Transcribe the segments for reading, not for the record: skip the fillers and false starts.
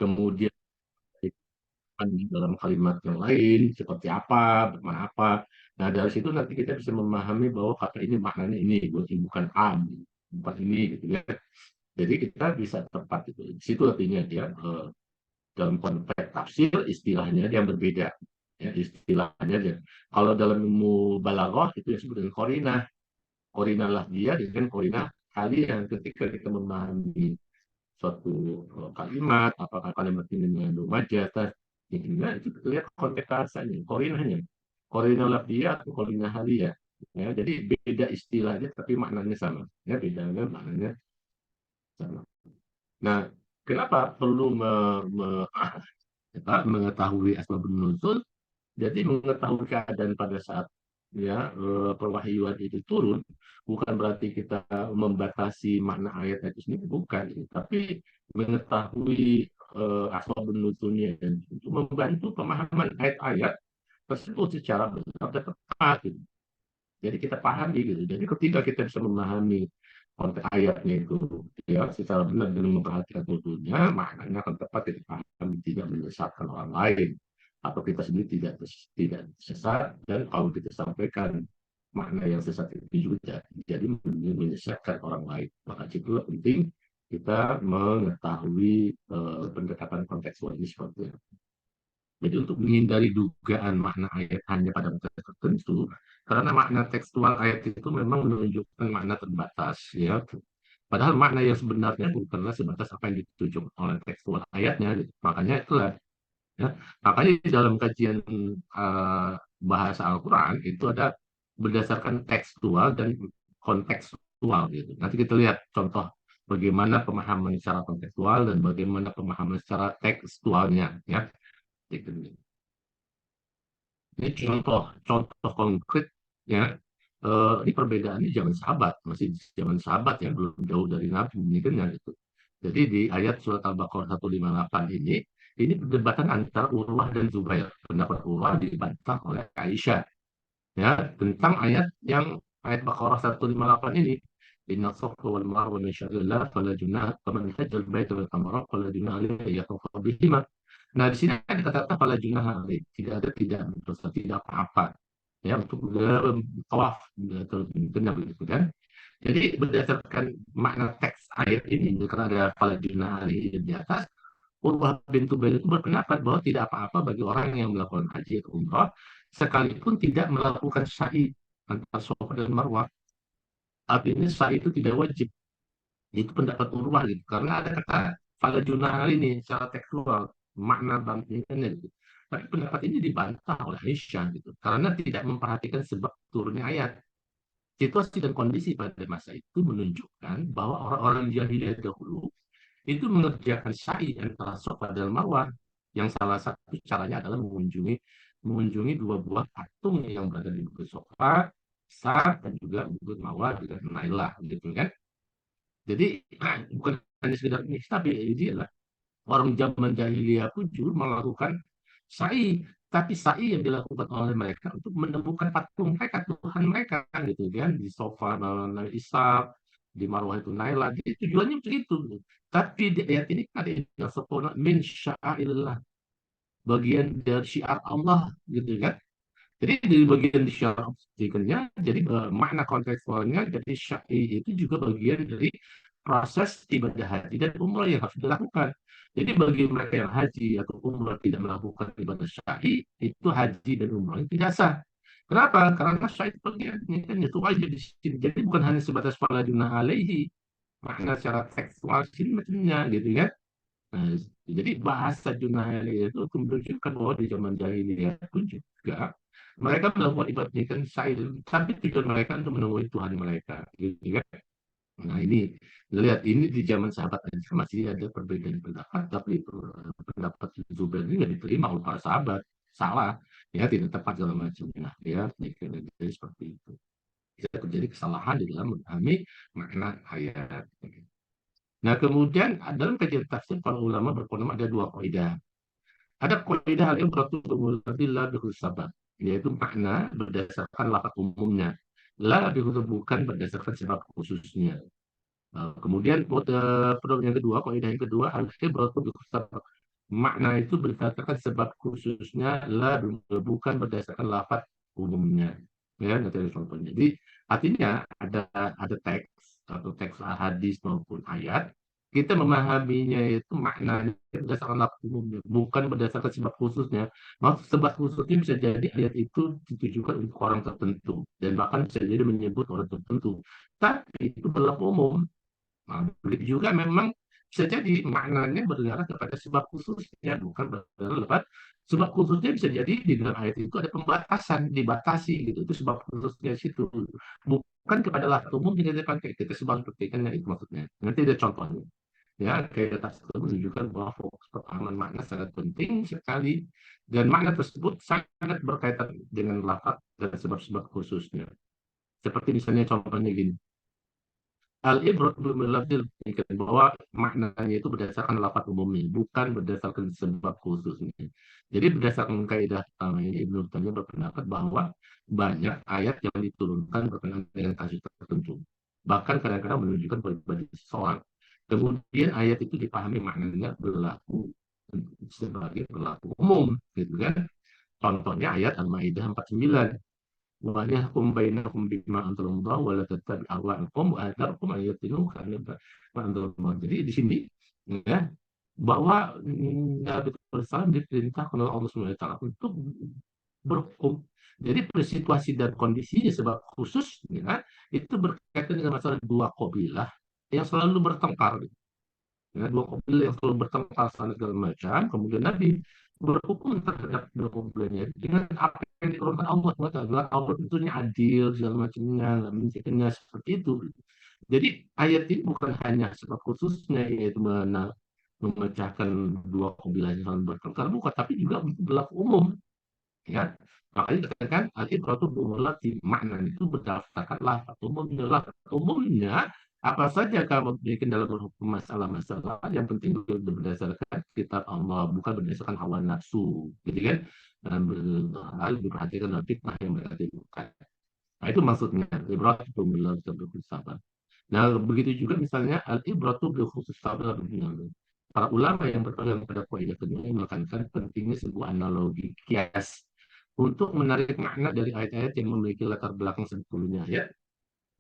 kemudian dalam kalimat yang lain seperti apa, bermakna apa. Nah, dari situ nanti kita bisa memahami bahwa kata ini maknanya ini, bukan A, bukan ini gitu ya. Jadi kita bisa tepat itu. Di situ artinya dia dalam konteks tafsir istilahnya dia berbeda. Ya, istilahnya dia. Kalau dalam ilmu balaghah itu yang disebut dengan korinah. Korinah lah dia dengan korinah kali yang ketika kita memahami suatu kalimat, apakah kalimat ini mengandung majaz, sehingga itu kita lihat konteks bahasanya, korinahnya, korinah lafziyah atau korinah haliyah. Ya, jadi beda istilahnya tapi maknanya sama. Ya, bedanya maknanya sama. Nah, kenapa perlu mengetahui asbabun nuzul? Jadi mengetahui keadaan pada saat ya perwahyuan itu turun bukan berarti kita membatasi makna ayat itu sendiri, bukan, tapi mengetahui asbabun nuzulnya untuk membantu pemahaman ayat-ayat tersebut secara benar dan tepat gitu. Jadi kita pahami gitu. Jadi ketika kita bisa memahami konteks ayatnya itu ya secara benar dan memperhatikan nuzulnya, maknanya akan tepat kita pahami, tidak menyesatkan orang lain atau kita sendiri tidak sesat, dan kalau kita sampaikan makna yang sesat itu juga jadi menyesatkan orang lain. Maka itulah penting kita mengetahui pendekatan kontekstual ini seperti itu. Jadi untuk menghindari dugaan makna ayat hanya pada konteks tertentu, karena makna tekstual ayat itu memang menunjukkan makna terbatas, ya. Padahal makna yang sebenarnya bukanlah sebatas apa yang dituju oleh tekstual ayatnya. Gitu. Makanya itulah, ya. Makanya di dalam kajian bahasa Al-Quran itu ada berdasarkan tekstual dan kontekstual gitu. Nanti kita lihat contoh bagaimana pemahaman secara kontekstual dan bagaimana pemahaman secara tekstualnya, ya. Ini contoh konkret ya. Ini perbedaannya zaman sahabat, masih zaman sahabat ya, belum jauh dari Nabi ini kan ya gitu. Jadi di ayat surat Al-Baqarah 158 ini perdebatan antara Urwah dan Zubair. Pendapat Urwah dibantah oleh Aisyah ya tentang ayat Baqarah 158 ini. Inna safa wal marwa min sya'rillah fala junaha faman hajjal baita wal umrah fala junaha alaihi yatafa bihima. Nah, di sini kan dikatakan fala junaha alaihi, tidak berdosa, tidak apa-apa ya untuk tawaf benar begitu kan. Jadi berdasarkan makna teks ayat ini karena ada fala junaha alaihi di atas, Urwah bin Zubair itu berpendapat bahwa tidak apa-apa bagi orang yang melakukan haji atau umrah sekalipun tidak melakukan sa'i antara Safa dan Marwah. Artinya sa'i itu tidak wajib. Itu pendapat Urwah gitu. Karena ada kata pada junah ini secara tekstual makna bangkitnya gitu. Tapi pendapat ini dibantah oleh Aisyah gitu. Karena tidak memperhatikan sebab turunnya ayat. Situasi dan kondisi pada masa itu menunjukkan bahwa orang-orang jahiliyah dahulu itu mengerjakan sa'i antara Safa dan Marwah, yang salah satu caranya adalah mengunjungi dua buah patung yang berada di Bukit Safa, dan juga Bukit Marwah dengan Nailah gitu kan. Jadi bukan hanya sekedar ini, tapi ini adalah orang zaman jahiliyah pun juga melakukan sa'i, tapi sa'i yang dilakukan oleh mereka untuk menemukan patung mereka, Tuhan mereka gitu kan, di Safa Nabi Isa, di Marwah itu Naila, jadi tujuannya begitu. Tapi di ayat ini ada yang min sya'airillah, bagian dari syiar Allah gitu kan. Jadi di bagian di syiar zikirnya, jadi makna kontekstualnya, jadi syai itu juga bagian dari proses ibadah haji dan umrah yang harus dilakukan. Jadi bagi mereka yang haji atau umrah tidak melakukan ibadah syai, itu haji dan umrah yang tidak sah. Kenapa? Karena syai itu bagiannya kan itu wajib di sini. Jadi bukan hanya sebatas fala junah alaihi, makna secara tekstual sini macamnya gitu kan. Nah, jadi bahasa Junahili itu menunjukkan bahwa di zaman jahiliyah pun juga mereka melakukan ibadah ikan sail, tapi tujuan mereka untuk menemui Tuhan mereka. Gitu kan? Nah ini lihat ini di zaman sahabat aja masih ada perbedaan pendapat, tapi pendapat Zubair ini tidak diterima oleh para sahabat, salah, ya tidak tepat segala macam. Nah, ya jadi seperti itu. Bisa terjadi kesalahan di dalam memahami makna ayat. Nah, kemudian dalam kajian tafsir para ulama berpendapat ada dua kaidah. Ada kaidah al-ibratu bi sabab, yaitu makna berdasarkan lafaz umumnya. La bukan berdasarkan sebab khususnya. Kemudian yang kedua, kaidah yang kedua al-ibratu bi sabab. makna itu berdasarkan sebab khususnya lah, bukan berdasarkan lafaz umumnya. Ya, nanti ada contohnya. Jadi artinya ada teks atau teks hadis maupun ayat, kita memahaminya itu maknanya berdasarkan lafaz umumnya, bukan berdasarkan sebab khususnya. Maksud sebab khususnya bisa jadi ayat itu ditujukan untuk orang tertentu dan bahkan bisa jadi menyebut orang tertentu. Tapi itu berlaku umum. Nah, begitu juga memang bisa jadi maknanya berdarah kepada sebab khususnya, bukan berdarah lepas. Sebab khususnya bisa jadi di dalam ayat itu ada pembatasan, dibatasi gitu. Itu sebab khususnya situ. Bukan kepada lafaz umum kita pakai kita sebab petikannya itu maksudnya. Nanti ada contohnya. Ya, kayak atas itu menunjukkan bahwa fokus pemahaman makna sangat penting sekali dan makna tersebut sangat berkaitan dengan lafaz dan sebab-sebab khususnya. Seperti misalnya contohnya gini. Al-ibrat bil bahwa maknanya itu berdasarkan lafaz umumnya, bukan berdasarkan sebab khususnya. Jadi berdasarkan kaidah pertama ini Ibnu Taimiyah berpendapat bahwa banyak ayat yang diturunkan berkenaan dengan kasus tertentu. Bahkan kadang-kadang menunjukkan pribadi seseorang. Kemudian ayat itu dipahami maknanya berlaku sebagai berlaku umum, gitu kan? Contohnya ayat Al-Maidah 49. وَلْيَحْكُمْ بَيْنَكُمْ بِمَا أَنزَلَ اللَّهُ وَلَا تَتَّبِعْ أَهْوَاءَ الْقَوْمِ وَأَحْذَرْكُمْ أَن يَفْتِنُوكُمْ عَنْ مَا أَنزَلَ اللَّهُ. Jadi di sini ya bahwa Nabi SAW diperintahkan oleh Allah SWT untuk berhukum. Jadi situasi dan kondisinya sebab khusus ya, itu berkaitan dengan masalah dua kabilah yang selalu bertengkar. Ya, dua kabilah yang selalu bertengkar sana segala macam. Kemudian Nabi berhukum terhadap dua kabilahnya dengan apa yang diturunkan Allah SWT. Allah tentunya adil segala macamnya, menciptakannya seperti itu. Jadi ayat ini bukan hanya sebab khususnya yaitu memecahkan dua kabilah yang selalu bertengkar, bukan, tapi juga berlaku umum. Ya, makanya dikatakan al-ibratu bi makna itu berdasarkan lafaz umumnya. Lafaz umumnya apa saja kamu bikin dalam berhukum masalah-masalah yang penting berdasarkan kitab Allah, bukan berdasarkan hawa nafsu, gitu kan? Dan harus diperhatikan dalam fitnah yang mereka timbulkan. Nah, itu maksudnya ibratu bil sabar. Nah, begitu juga misalnya al-ibratu bil khusus sabar. Para ulama yang berpegang pada kaidah kedua ini menekankan pentingnya sebuah analogi kias untuk menarik makna dari ayat-ayat yang memiliki latar belakang sebelumnya ya,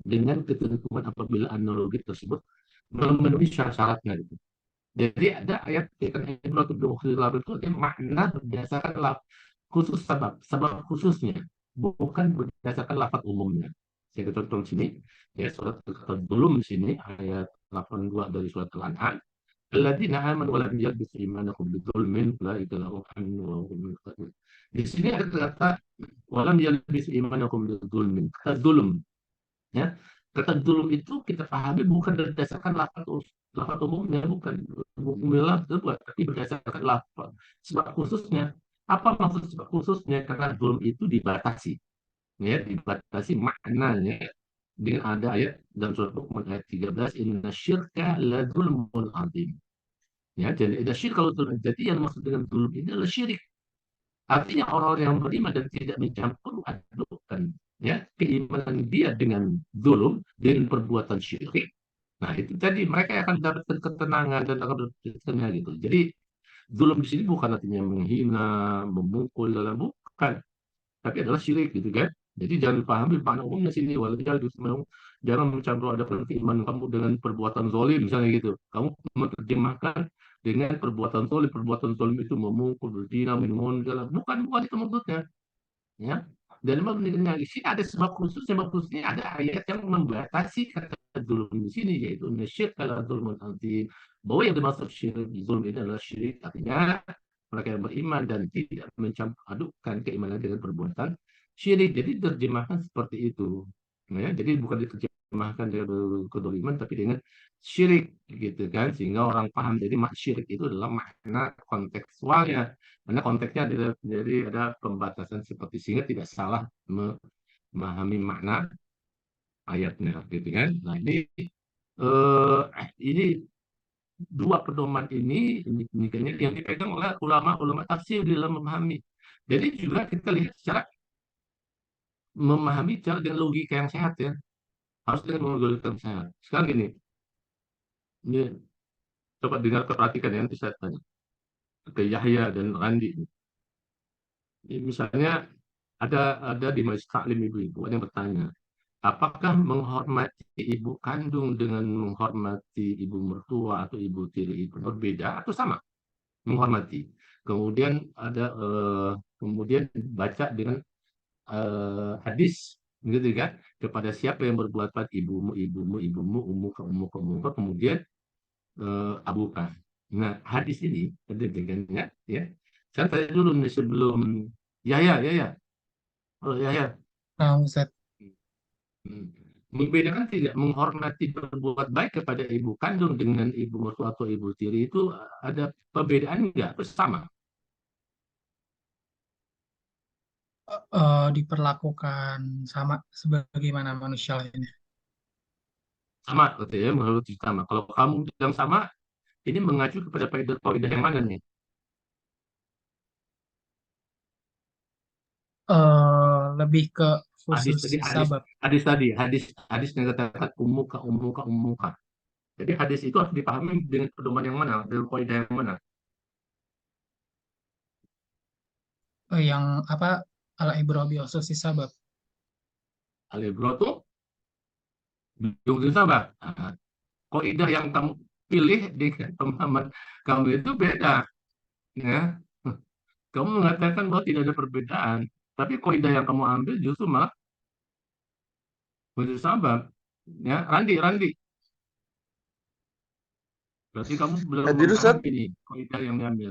dengan ketentuan apabila analogi tersebut memenuhi syarat-syaratnya gitu. Jadi ada ayat yang itu makna berdasarkan khusus sebab khususnya, bukan berdasarkan lafaz umumnya. Saya contoh sini ya surat belum di sini ayat 82 dari surat Al-An'am. Alladzina amanu wa lam yalbisu imanahum bidzulmin ulaika lahum amnun wa hum muhtadun. Di sini ada kata walam yalbisu imanakum bidzulmin. Kata zulm ya. Kata zulm itu kita pahami bukan berdasarkan lafaz umumnya, bukan umumnya tapi berdasarkan lafaz. Sebab khususnya apa maksud sebab khususnya? Karena zulm itu dibatasi ya, dibatasi maknanya dengan ada ayat dalam surat Luqman ayat 13 inna syirka la zulmun azim. Ya, jadi ada syirik kalau zulm. Jadi yang maksud dengan zulm ini adalah syirik. Artinya orang-orang yang beriman dan tidak mencampur adukkan ya keimanan dia dengan zulum, dengan perbuatan syirik. Nah, itu tadi mereka akan mendapatkan ketenangan dan akan mendapatkannya gitu. Jadi zulum di sini bukan artinya menghina, memukul dalam bukan, tapi adalah syirik gitu kan. Jadi jangan dipahami makna umumnya sini walau jangan mencampur adakan keimanan kamu dengan perbuatan zolim misalnya gitu. Kamu menerjemahkan dengan perbuatan zolim itu memukul, berzina, minum, bukan bukan itu maksudnya ya. Dan memang di sini ada sebab khususnya ada ayat yang membatasi kata zulm di sini yaitu nasyir kalau zulmun azim, bahwa yang dimaksud syirik zulm ini adalah syirik artinya mereka yang beriman dan tidak mencampur adukkan keimanan dengan perbuatan syirik. Jadi terjemahkan seperti itu ya, jadi bukan diterjemahkan dengan kedoliman tapi dengan syirik gitu kan, sehingga orang paham. Jadi syirik itu adalah makna kontekstualnya, karena konteksnya jadi ada pembatasan seperti sehingga tidak salah memahami makna ayatnya gitu kan. Nah ini dua pedoman ini kayaknya yang dipegang oleh ulama-ulama tafsir dalam memahami. Jadi juga kita lihat secara memahami cara dengan logika yang sehat ya, harus dengan logika yang sehat. Sekarang gini, ini coba dengar perhatikan ya nanti saya tanya. ke Yahya dan Randi. Misalnya ada di majelis taklim ibu-ibu ada yang bertanya, apakah menghormati ibu kandung dengan menghormati ibu mertua atau ibu tiri itu berbeda atau sama? Menghormati. Kemudian kemudian baca dengan hadis, gitu kan? Kepada siapa yang berbuat baik, ibumu, ibumu, ibumu, umuka, umuka, umuka, kemudian abuka. Nah, hadis ini ada dengannya, ya. Saya tanya dulu nih sebelum ya ya ya ya. Oh ya ya. Nah, Ustadz. Hmm. Membedakan tidak menghormati berbuat baik kepada ibu kandung dengan ibu mertua atau ibu tiri itu ada perbedaan nggak? Atau sama? Diperlakukan sama sebagaimana manusia lainnya. Sama, gitu ya, menurut sama. Kalau kamu bilang sama, ini mengacu kepada kaidah yang mana nih? Lebih ke Hadis khusus tadi, sabab. hadis yang katakan umuka, umuka, umuka. Jadi hadis itu harus dipahami dengan pedoman yang mana, dengan kaidah yang mana? Yang apa, ala ibrah bi khususi sabab. Alebro tuh belum sama. Nah, kaidah yang kamu pilih dengan pemahaman kamu itu beda, ya. Kamu mengatakan bahwa tidak ada perbedaan, tapi kaidah yang kamu ambil justru malah bersambang. Ya, Randi, Randi. Berarti kamu belum Hadir Ustaz. memahami ini kaidah yang diambil.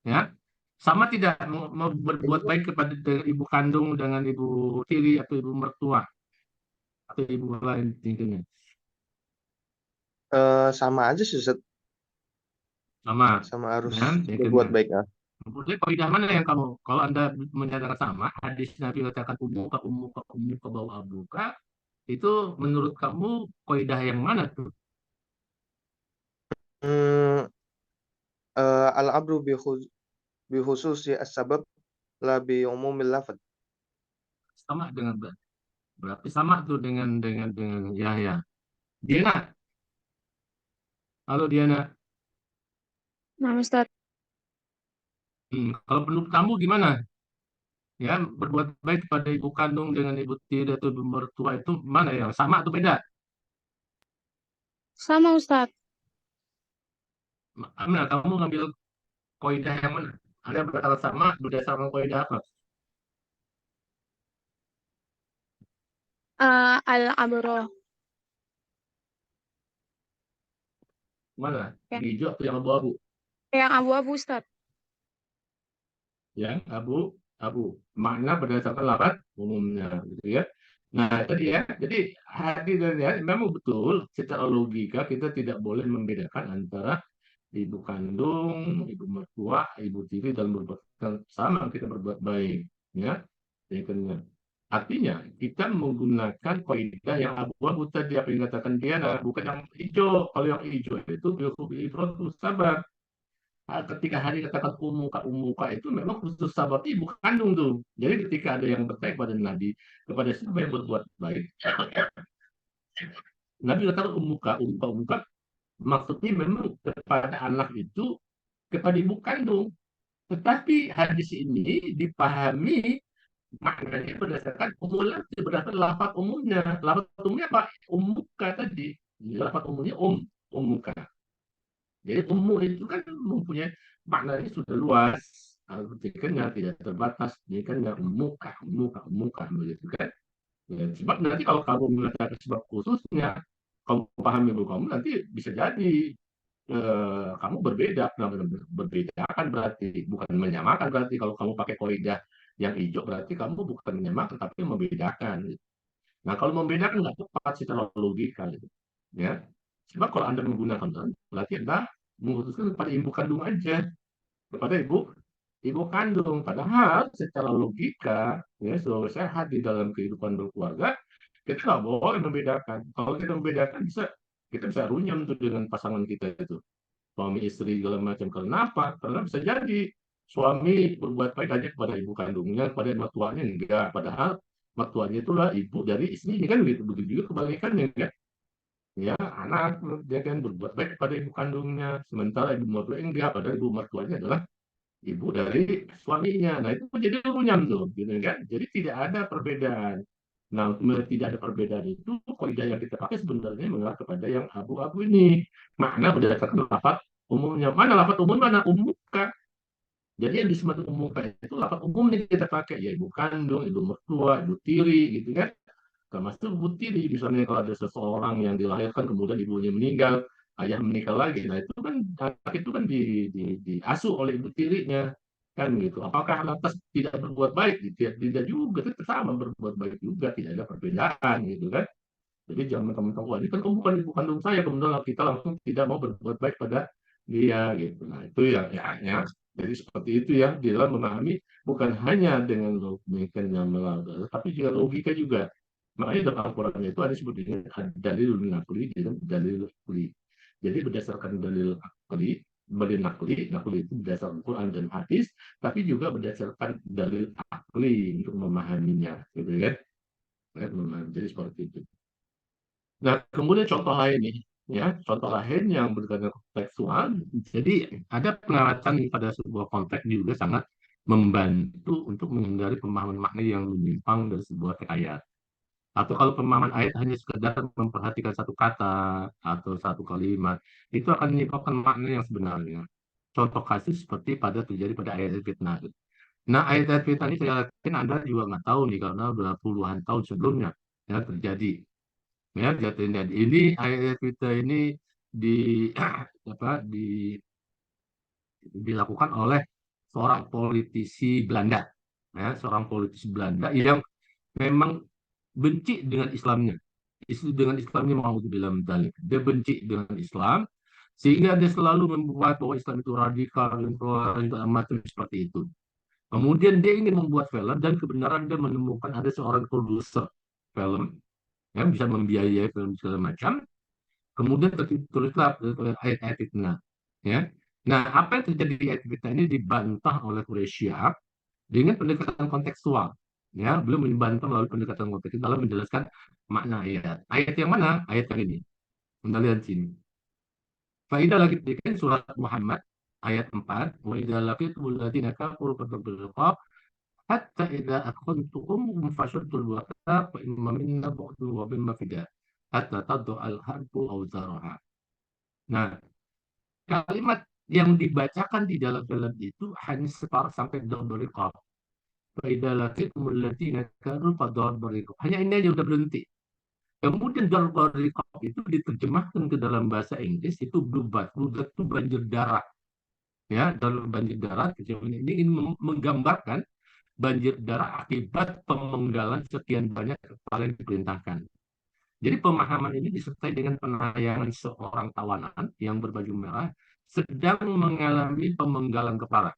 Ya, sama tidak mau berbuat baik kepada ibu kandung dengan ibu tiri atau ibu mertua atau ibu lain tentunya. Sama aja sih Ustaz, Sama. sama harus Ya, berbuat tentunya. baik. Ah. Kemudian kaidah mana yang kamu, kalau Anda menyatakan sama, hadis Nabi katakan umuka bawa abuka, itu menurut kamu kaidah yang mana tuh? Hmm, al-abru bi khususi as-sabab la bi umumil lafad. Sama dengan berarti sama tuh dengan ya ya. Diana, halo Diana. Nah, Ustadz, Kalau menurut kamu gimana? Ya, berbuat baik pada ibu kandung dengan ibu tiri atau ibu mertua itu mana yang sama atau beda? sama Ustadz. Amna, kamu ngambil kaidah yang mana? Ada berkata sama berdasarkan kaidah apa? Al-Abroh. Mana? Ya, Yang hijau atau yang abu-abu? yang abu-abu Ustadz. Yang abu-abu. Makna berdasarkan lafaz umumnya, gitu ya. Nah, tadi ya. Jadi hati dan ya, memang betul secara logika kita tidak boleh membedakan antara ibu kandung, ibu mertua, ibu tiri dalam berbuat sama kita berbuat baik, ya. Yang kedua, artinya kita menggunakan kaidah yang abu-abu tadi apa yang dikatakan dia, nah, bukan yang hijau. Kalau yang hijau itu itu sabar. Ketika hari katakan umuka itu memang khusus sahabat ibu kandung tuh. Jadi ketika ada yang bertanya kepada Nabi, kepada siapa yang berbuat baik, Nabi katakan umuka, maksudnya memang kepada anak itu, kepada ibu kandung. Tetapi hadis ini dipahami maknanya berdasarkan berdasarkan lafaz umumnya. Lafaz umumnya apa? Umuka tadi. Lafaz umumnya umuka. Jadi umum itu kan mempunyai maknanya sudah luas, artinya tidak terbatas, ini kan nggak muka begitu kan. Ya, sebab nanti kalau kamu mengatakan sebab khususnya, kamu pahami dulu kamu nanti bisa jadi kamu berbeda. Nah, berbeda kan berarti bukan menyamakan, berarti kalau kamu pakai kaidah yang hijau berarti kamu bukan menyamakan tapi membedakan. Gitu. Nah, kalau membedakan nggak tepat secara logika, gitu. Ya. Sebab kalau Anda menggunakan berarti Anda memutuskan kepada ibu kandung aja, kepada ibu kandung. Padahal secara logika, ya, selalu sehat di dalam kehidupan berkeluarga, kita nggak boleh membedakan. Kalau kita membedakan kita bisa runyam tuh dengan pasangan kita itu, suami istri segala macam. Kenapa? Karena bisa jadi suami berbuat baik hanya kepada ibu kandungnya, kepada mertuanya enggak. Padahal mertuanya itulah ibu dari istrinya kan begitu. Begitu juga kebalikannya kan. Ya, anak dia kan berbuat baik pada ibu kandungnya, sementara ibu mertua enggak, padahal ibu mertuanya adalah ibu dari suaminya. Nah, itu menjadi runyam tuh, gitu kan. Jadi tidak ada perbedaan. Nah, tidak ada perbedaan itu, kaidah yang kita pakai sebenarnya mengarah kepada yang abu-abu ini. Makna berdasarkan lafaz umumnya. Mana lafaz umum, mana umum? Jadi yang disebut umum itu lafaz umum yang kita pakai, ya ibu kandung, ibu mertua, ibu tiri, gitu kan. Termasuk ibu tiri, misalnya kalau ada seseorang yang dilahirkan kemudian ibunya meninggal, ayah menikah lagi, nah itu kan anak itu kan diasuh oleh ibu tirinya, kan gitu. Apakah lantas tidak berbuat baik? Tidak juga, tetap sama berbuat baik juga, tidak ada perbedaan, gitu kan. Jadi jangan teman-teman, wah ini kan kamu bukan ibu kandung saya, kemudian kita langsung tidak mau berbuat baik pada dia gitu. Nah itu ya. Jadi seperti itu ya, di dalam memahami bukan hanya dengan logika yang melanggar, tapi juga logika juga. Makanya dalam Al-Quran itu ada disebut dengan dalil nakli dan dalil akli. Jadi berdasarkan dalil akli, nakli itu berdasarkan Quran dan hadis, tapi juga berdasarkan dalil akli untuk memahaminya, gitu kan? Jadi seperti itu. Nah, kemudian contoh lain nih, ya, contoh lain yang berkaitan kontekstual. Jadi ada pengawasan pada sebuah konteks juga sangat membantu untuk menghindari pemahaman makna yang menyimpang dari sebuah ayat. Atau kalau pemahaman ayat hanya sekedar memperhatikan satu kata atau satu kalimat, itu akan menyebabkan makna yang sebenarnya. Contoh kasus seperti terjadi pada ayat fitnah. Nah, ayat fitnah ini saya yakin Anda juga nggak tahu nih karena sudah puluhan tahun sebelumnya ya terjadi. Ya, jatuhnya ini ayat kita ini di apa dilakukan oleh seorang politisi Belanda, ya, seorang politisi Belanda yang memang benci dengan Islamnya. Isu dengan Islamnya mau dalam dalik. Dia benci dengan Islam sehingga dia selalu membuat bahwa Islam itu radikal dan macam seperti itu. Kemudian dia ingin membuat film dan kebenaran dia menemukan ada seorang produser film yang bisa membiayai film segala macam. Kemudian tertulislah ayat-ayat fitnah. Ya. Nah, apa yang terjadi di ayat fitnah ini dibantah oleh Quraisy dengan pendekatan kontekstual. Ya, belum dibantah melalui pendekatan konteks dalam menjelaskan makna ayat. Ayat yang mana? Ayat yang ini. Anda lihat sini. Faidah lagi dikatakan surat Muhammad ayat 4. Wa idza laqitumul ladzina kafaru fadarbil riqab hatta idza akhadtuhum fashadul wathaq fa imma minna ba'du wa mimma fida hatta taddu al-harbu awzaraha. Nah, kalimat yang dibacakan di dalam film itu hanya separuh sampai darbul riqab. Faidah laqitumul ladzina kafaru fadarbil riqab. Hanya ini aja udah berhenti. Kemudian darbul riqab itu diterjemahkan ke dalam bahasa Inggris itu bloodbath. Bloodbath itu banjir darah. Ya, dalam banjir darah ini ingin menggambarkan banjir darah akibat pemenggalan sekian banyak kepala yang diperintahkan. Jadi pemahaman ini disertai dengan penayangan seorang tawanan yang berbaju merah sedang mengalami pemenggalan kepala.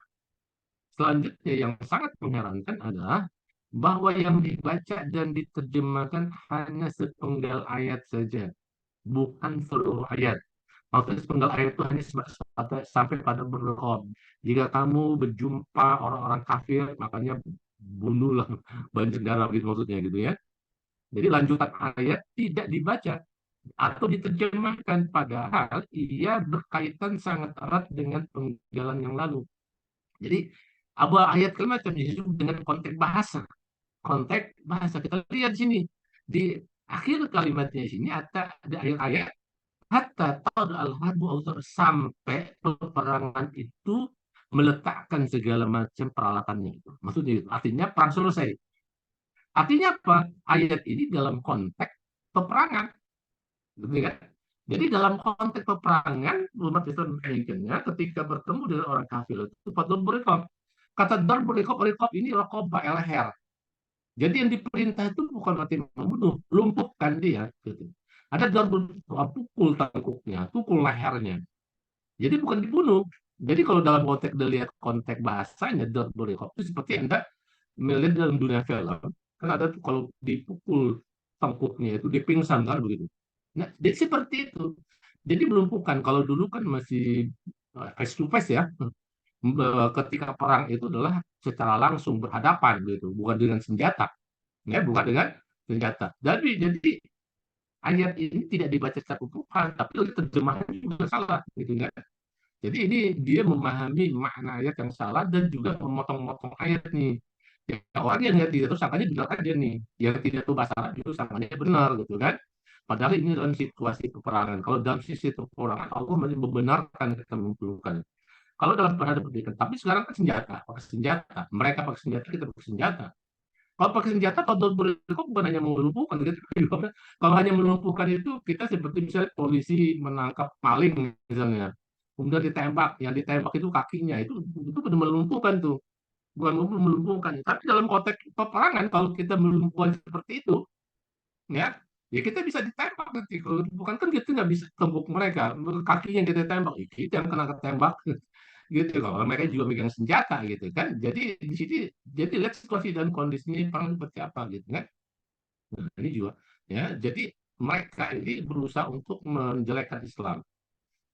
Selanjutnya yang sangat mengherankan adalah bahwa yang dibaca dan diterjemahkan hanya sepenggal ayat saja, bukan seluruh ayat. Maksudnya sepenggal ayat itu hanya sampai pada berdoa. Jika kamu berjumpa orang-orang kafir, makanya bunuhlah, banjir darah gitu maksudnya gitu ya. Jadi lanjutan ayat tidak dibaca atau diterjemahkan, padahal ia berkaitan sangat erat dengan penggalan yang lalu. Jadi ayat kelima disebut dengan konteks bahasa. Konteks bahasa kita lihat sini di akhir kalimatnya sini ada ayat-ayat hatta al-harbu sampai peperangan itu meletakkan segala macam peralatannya itu. Maksudnya itu artinya perang selesai. Artinya apa? Ayat ini dalam konteks peperangan. Gitu kan? Jadi dalam konteks peperangan, umat Islam menginginkannya ketika bertemu dengan orang kafir itu patut berikop. Kata dar berikop ini rokobah leher. Jadi yang diperintah itu bukan mati membunuh, lumpuhkan dia. Gitu. Ada dar pukul tangkuknya, pukul lehernya. Jadi bukan dibunuh. Jadi kalau dalam konteks dilihat konteks bahasanya dar berikop itu seperti Anda melihat dalam dunia film, kan ada tuh kalau dipukul tangkuknya itu dipingsan kan begitu. Nah, jadi seperti itu. Jadi melumpuhkan. Kalau dulu kan masih face to face ya. Ketika perang itu adalah secara langsung berhadapan gitu, bukan dengan senjata. Ya, bukan dengan senjata. Jadi ayat ini tidak dibaca secara utuhan, tapi terjemahannya juga salah gitu kan. Jadi ini dia memahami makna ayat yang salah dan juga memotong-motong ayat nih. Ya, orang yang nggak tidak tahu sangkanya benar aja nih. Yang tidak tahu bahasa Arab itu sangkanya benar gitu kan. Padahal ini dalam situasi peperangan. Kalau dalam sisi peperangan Allah masih membenarkan kita mengumpulkan. Kalau dalam peradaban pendidikan, tapi sekarang kan senjata, pakai senjata. Mereka pakai senjata, kita pakai senjata. Kalau pakai senjata, kalau berikut bukan hanya melumpuhkan, gitu. Kalau hanya melumpuhkan itu kita seperti misalnya polisi menangkap maling misalnya, kemudian ditembak, yang ditembak itu kakinya, itu benar melumpuhkan tuh, bukan melumpuhkan. Tapi dalam konteks peperangan, kalau kita melumpuhkan seperti itu, ya, ya kita bisa ditembak nanti. Kalau bukan kan kita nggak bisa tembuk mereka, kakinya yang kita tembak, kita yang kena ketembak gitu loh. Mereka juga megang senjata gitu kan. Jadi di sini jadi lihat situasi dan kondisinya perang seperti apa gitu kan. Nah, ini juga ya. Jadi mereka ini berusaha untuk menjelekkan Islam.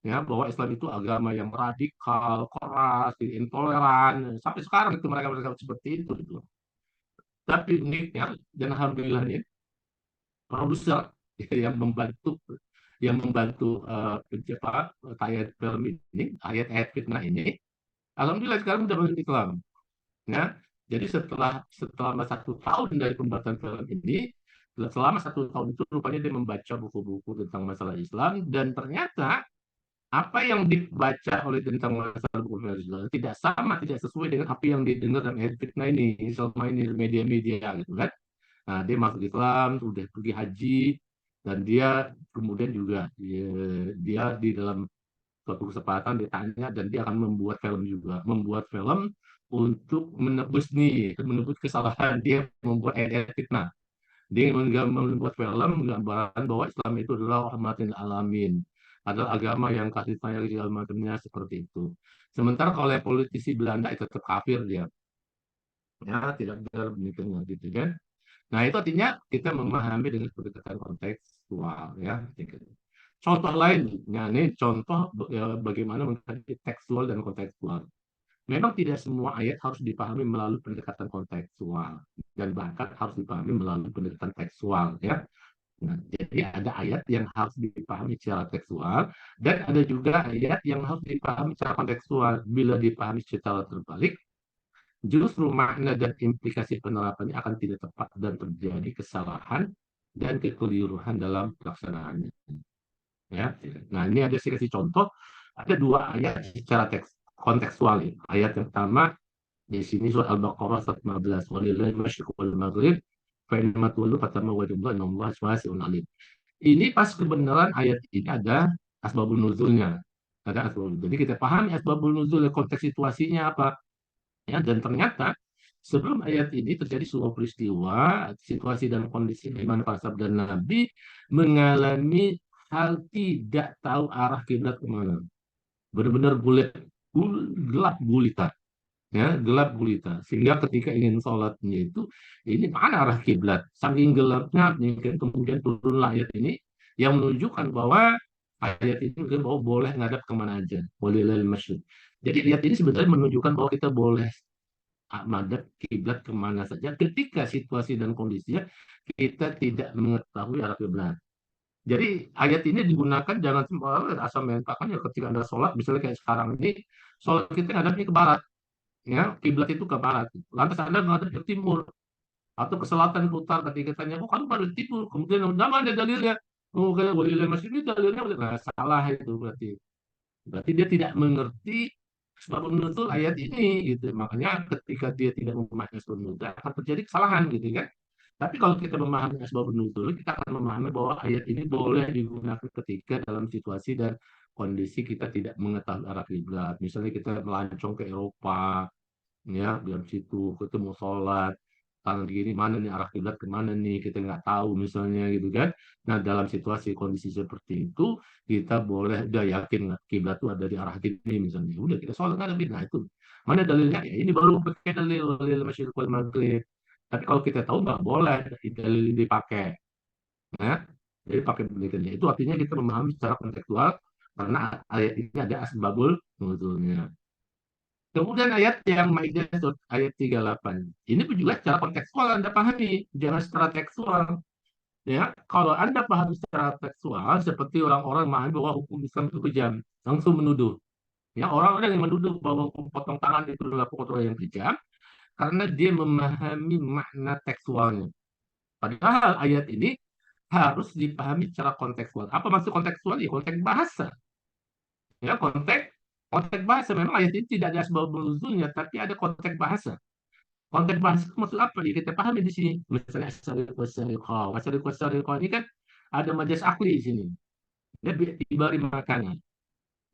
Ya, bahwa Islam itu agama yang radikal, keras, intoleran. Sampai sekarang itu mereka seperti itu gitu. Tapi uniknya dan alhamdulillahnya produser yang membantu pencipta ayat film ini, ayat-ayat fitnah ini, alhamdulillah sekarang sudah masuk Islam. Ya, jadi setelah 1 tahun dari pembuatan film ini, selama 1 tahun itu rupanya dia membaca buku-buku tentang masalah Islam dan ternyata apa yang dibaca oleh tentang masalah buku Islam tidak sama, tidak sesuai dengan apa yang didengar dalam ayat fitnah ini selama ini media-media gitu kan. Nah, dia masuk Islam, sudah pergi haji, dan dia kemudian juga dia di dalam suatu kesempatan ditanya dan dia akan membuat film juga, membuat film untuk menebus kesalahan dia membuat ayat fitnah. Dia membuat film menggambarkan bahwa Islam itu adalah rahmatin alamin, adalah agama yang kasih sayang segala macamnya seperti itu. Sementara kalau politisi Belanda itu tetap kafir dia, ya tidak benar begitu gitu kan. Nah, itu artinya kita memahami dengan pendekatan kontekstual ya. Contoh lainnya ini contoh ya, bagaimana mengkaji tekstual dan kontekstual. Memang tidak semua ayat harus dipahami melalui pendekatan kontekstual dan bahkan harus dipahami melalui pendekatan tekstual ya. Nah, jadi ada ayat yang harus dipahami secara tekstual dan ada juga ayat yang harus dipahami secara kontekstual. Bila dipahami secara terbalik, justru makna dan implikasi penerapannya akan tidak tepat dan terjadi kesalahan dan kekeliruan dalam pelaksanaannya. Ya, nah ini ada saya kasih contoh, ada 2 ayat secara kontekstual. Ya. Ayat yang pertama di sini surat Al-Baqarah 115, walillahi masyriq wal maghrib, fa inna ma tuwallu fatama wajhullah innallaha wasi'un alim. Ini pas kebenaran ayat ini ada asbabun nuzulnya. Ada asbabun. Jadi kita pahami asbabun nuzul, konteks situasinya apa. Ya, dan ternyata sebelum ayat ini terjadi sebuah peristiwa, situasi dan kondisi di mana para sahabat dan Nabi mengalami hal tidak tahu arah kiblat kemana. Benar-benar gelap gulita. Ya, gelap gulita. Sehingga ketika ingin sholatnya itu, ini mana arah kiblat? Saking gelapnya, kemudian turunlah ayat ini yang menunjukkan bahwa ayat ini bahwa boleh ngadap kemana aja. Walillahil masyriq. Jadi ayat ini sebenarnya menunjukkan bahwa kita boleh madhab kiblat kemana saja ketika situasi dan kondisinya kita tidak mengetahui arah kiblat. Jadi ayat ini digunakan jangan asal mengatakan ya ketika Anda sholat, misalnya kayak sekarang ini, sholat kita ngadapnya ke barat, ya kiblat itu ke barat. Lantas Anda menghadap ke timur atau ke selatan, ke utara, ketika tanya, oh kamu pada timur, kemudian nama ada dalilnya, oh kayak boleh masih ini dalilnya, nah, salah itu berarti. Berarti dia tidak mengerti sebab nuzul ayat ini gitu. Makanya ketika dia tidak memahami sebab nuzul akan terjadi kesalahan gitu kan. Tapi kalau kita memahami sebab nuzul, kita akan memahami bahwa ayat ini boleh digunakan ketika dalam situasi dan kondisi kita tidak mengetahui arah kiblat. Misalnya kita melancong ke Eropa, ya dalam situ ketemu sholat tangan gini mana nih arah kiblat kemana nih kita nggak tahu misalnya gitu kan. Nah dalam situasi kondisi seperti itu kita boleh udah yakin kiblat itu ada di arah gini misalnya udah kita sholat nggak ada nah itu mana dalilnya ya ini baru pakai dalil masyriq wal maghrib. Tapi kalau kita tahu nggak boleh dalil ini dipakai ya. Jadi pakai penelitiannya itu artinya kita memahami secara kontekstual karena ayat ini ada asbabul nuzulnya. Kemudian ayat yang Maidah ayat 38. Ini juga secara kontekstual Anda pahami, jangan secara tekstual. Ya, kalau Anda pahami secara tekstual, seperti orang-orang memahami bahwa hukum Islam itu kejam, langsung menuduh. Ya, orang-orang yang menuduh bahwa potong tangan itu adalah perbuatan yang kejam karena dia memahami makna tekstualnya. Padahal ayat ini harus dipahami secara kontekstual. Apa maksud kontekstual? Ya, konteks bahasa. Ya, konteks bahasa. Memang ayat ini tidak ada asbab nuzulnya, tapi ada konteks bahasa. Konteks bahasa itu maksud apa? Ya, kita pahami di sini. Misalnya asariqah ini kan ada majas akli di sini. Ya, bi'tibari makanan.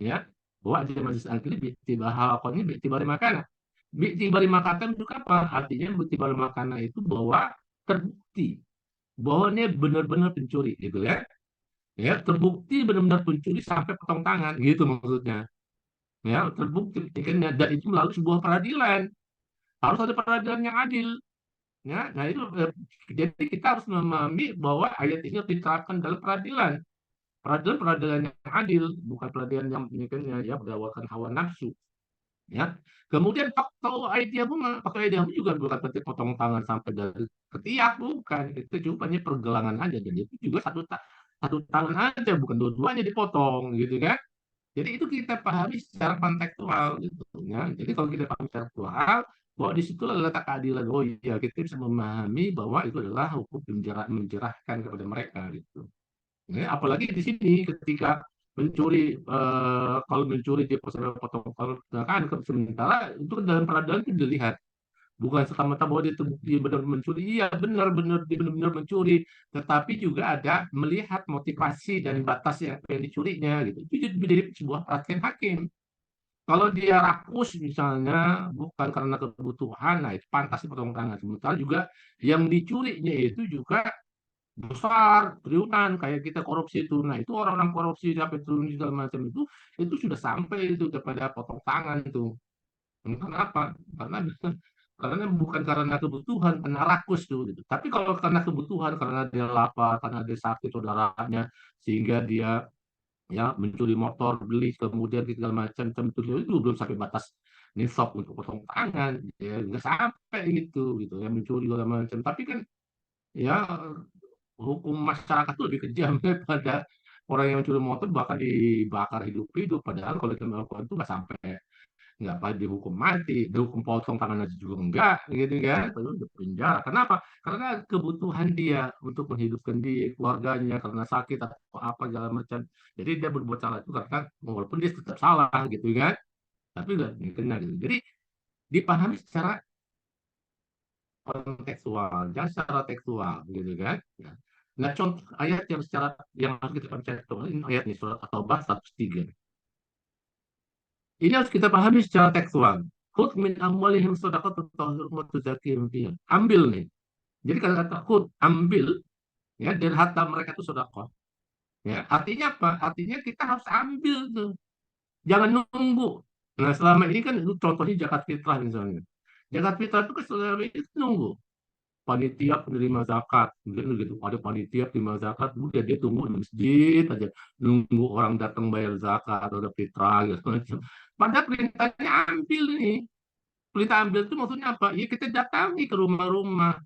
Ya, bahwa ada majas akli bi'tibari halaqah ini bi'tibari makanan. Bi'tibari makanan itu apa? Artinya bi'tibari makanan itu bahwa terbukti bahwa dia benar-benar pencuri gitu ya. Ya, terbukti benar-benar pencuri sampai potong tangan gitu maksudnya. Ya, terbukti kan, dan itu melalui sebuah peradilan. Harus ada peradilan yang adil. Ya, nah itu jadi kita harus memahami bahwa ayat ini harus diterapkan dalam peradilan. Peradilan yang adil, bukan peradilan yang kan ya berdasarkan hawa nafsu. Ya. Kemudian faktor aidiamu juga bukan berarti potong tangan sampai dari ketiak, bukan. Itu cuma hanya pergelangan aja, dan itu juga satu tangan aja, bukan dua-duanya dipotong gitu kan. Jadi itu kita pahami secara kontekstual gitu ya. Jadi kalau kita pahami secara kontekstual, bahwa di situ letak keadilan. Oh iya, kita bisa memahami bahwa itu adalah hukum menjerahkan kepada mereka gitu. Ya, apalagi di sini ketika mencuri, kalau mencuri dia potong kan, sementara itu dalam peradilan itu dilihat bukan serta-merta bahwa dia terbukti benar mencuri. Iya, benar-benar dia benar-benar mencuri, tetapi juga ada melihat motivasi dan batas yang pengen dicurinya gitu. Itu jadi sebuah perhatian hakim. Kalau dia rakus misalnya bukan karena kebutuhan, nah itu pantas dipotong tangan. Sementara juga yang dicurinya itu juga besar, triliunan, kayak kita korupsi itu. Nah, itu orang-orang korupsi sampai triliun segala macam itu sudah sampai itu kepada potong tangan itu. Kenapa? Karena bukan karena kebutuhan, karena rakus tuh gitu. Tapi kalau karena kebutuhan, karena dia lapar, karena dia sakit saudaranya, sehingga dia ya mencuri motor, beli, kemudian segala macam, itu belum sampai batas nisab untuk potong tangan, ya nggak sampai gitu ya, mencuri segala macam. Tapi kan ya hukum masyarakat itu lebih kejam daripada orang yang mencuri motor bahkan dibakar hidup-hidup. Padahal kalau kita melakukan itu nggak pada dihukum mati, dihukum potong tangan aja juga enggak, gitu kan, itu udah penjara. Kenapa? Karena kebutuhan dia untuk menghidupkan dia, keluarganya, karena sakit atau apa segala macam. Jadi dia berbuat salah itu karena walaupun dia tetap salah, gitu kan, tapi nggak kena gitu. Jadi dipahami secara kontekstual, jangan secara tekstual, gitu kan. Ya. Nah, contoh ayat yang harus kita pahami ini ayat nih surat At-Taubah 103. Ini harus kita pahami secara tekstual. Khudh min amwalihim shadaqatan tutahhiruhum wa tuzakkihim biha. Ambil nih. Jadi kalau kata khudh, ambil ya dari harta mereka itu sedekah. Ya, artinya apa? Artinya kita harus ambil tuh. Jangan nunggu. Nah, selama ini kan itu contohnya zakat fitrah misalnya. Zakat fitrah itu kan selama ini nunggu. Panitia penerima zakat, kemudian gitu ada panitia penerima zakat, udah dia tunggu di masjid aja, nunggu orang datang bayar zakat atau ada fitrah gitu macam. Padahal perintahnya ambil nih, perintah ambil itu maksudnya apa? Ya kita datangi ke rumah-rumah,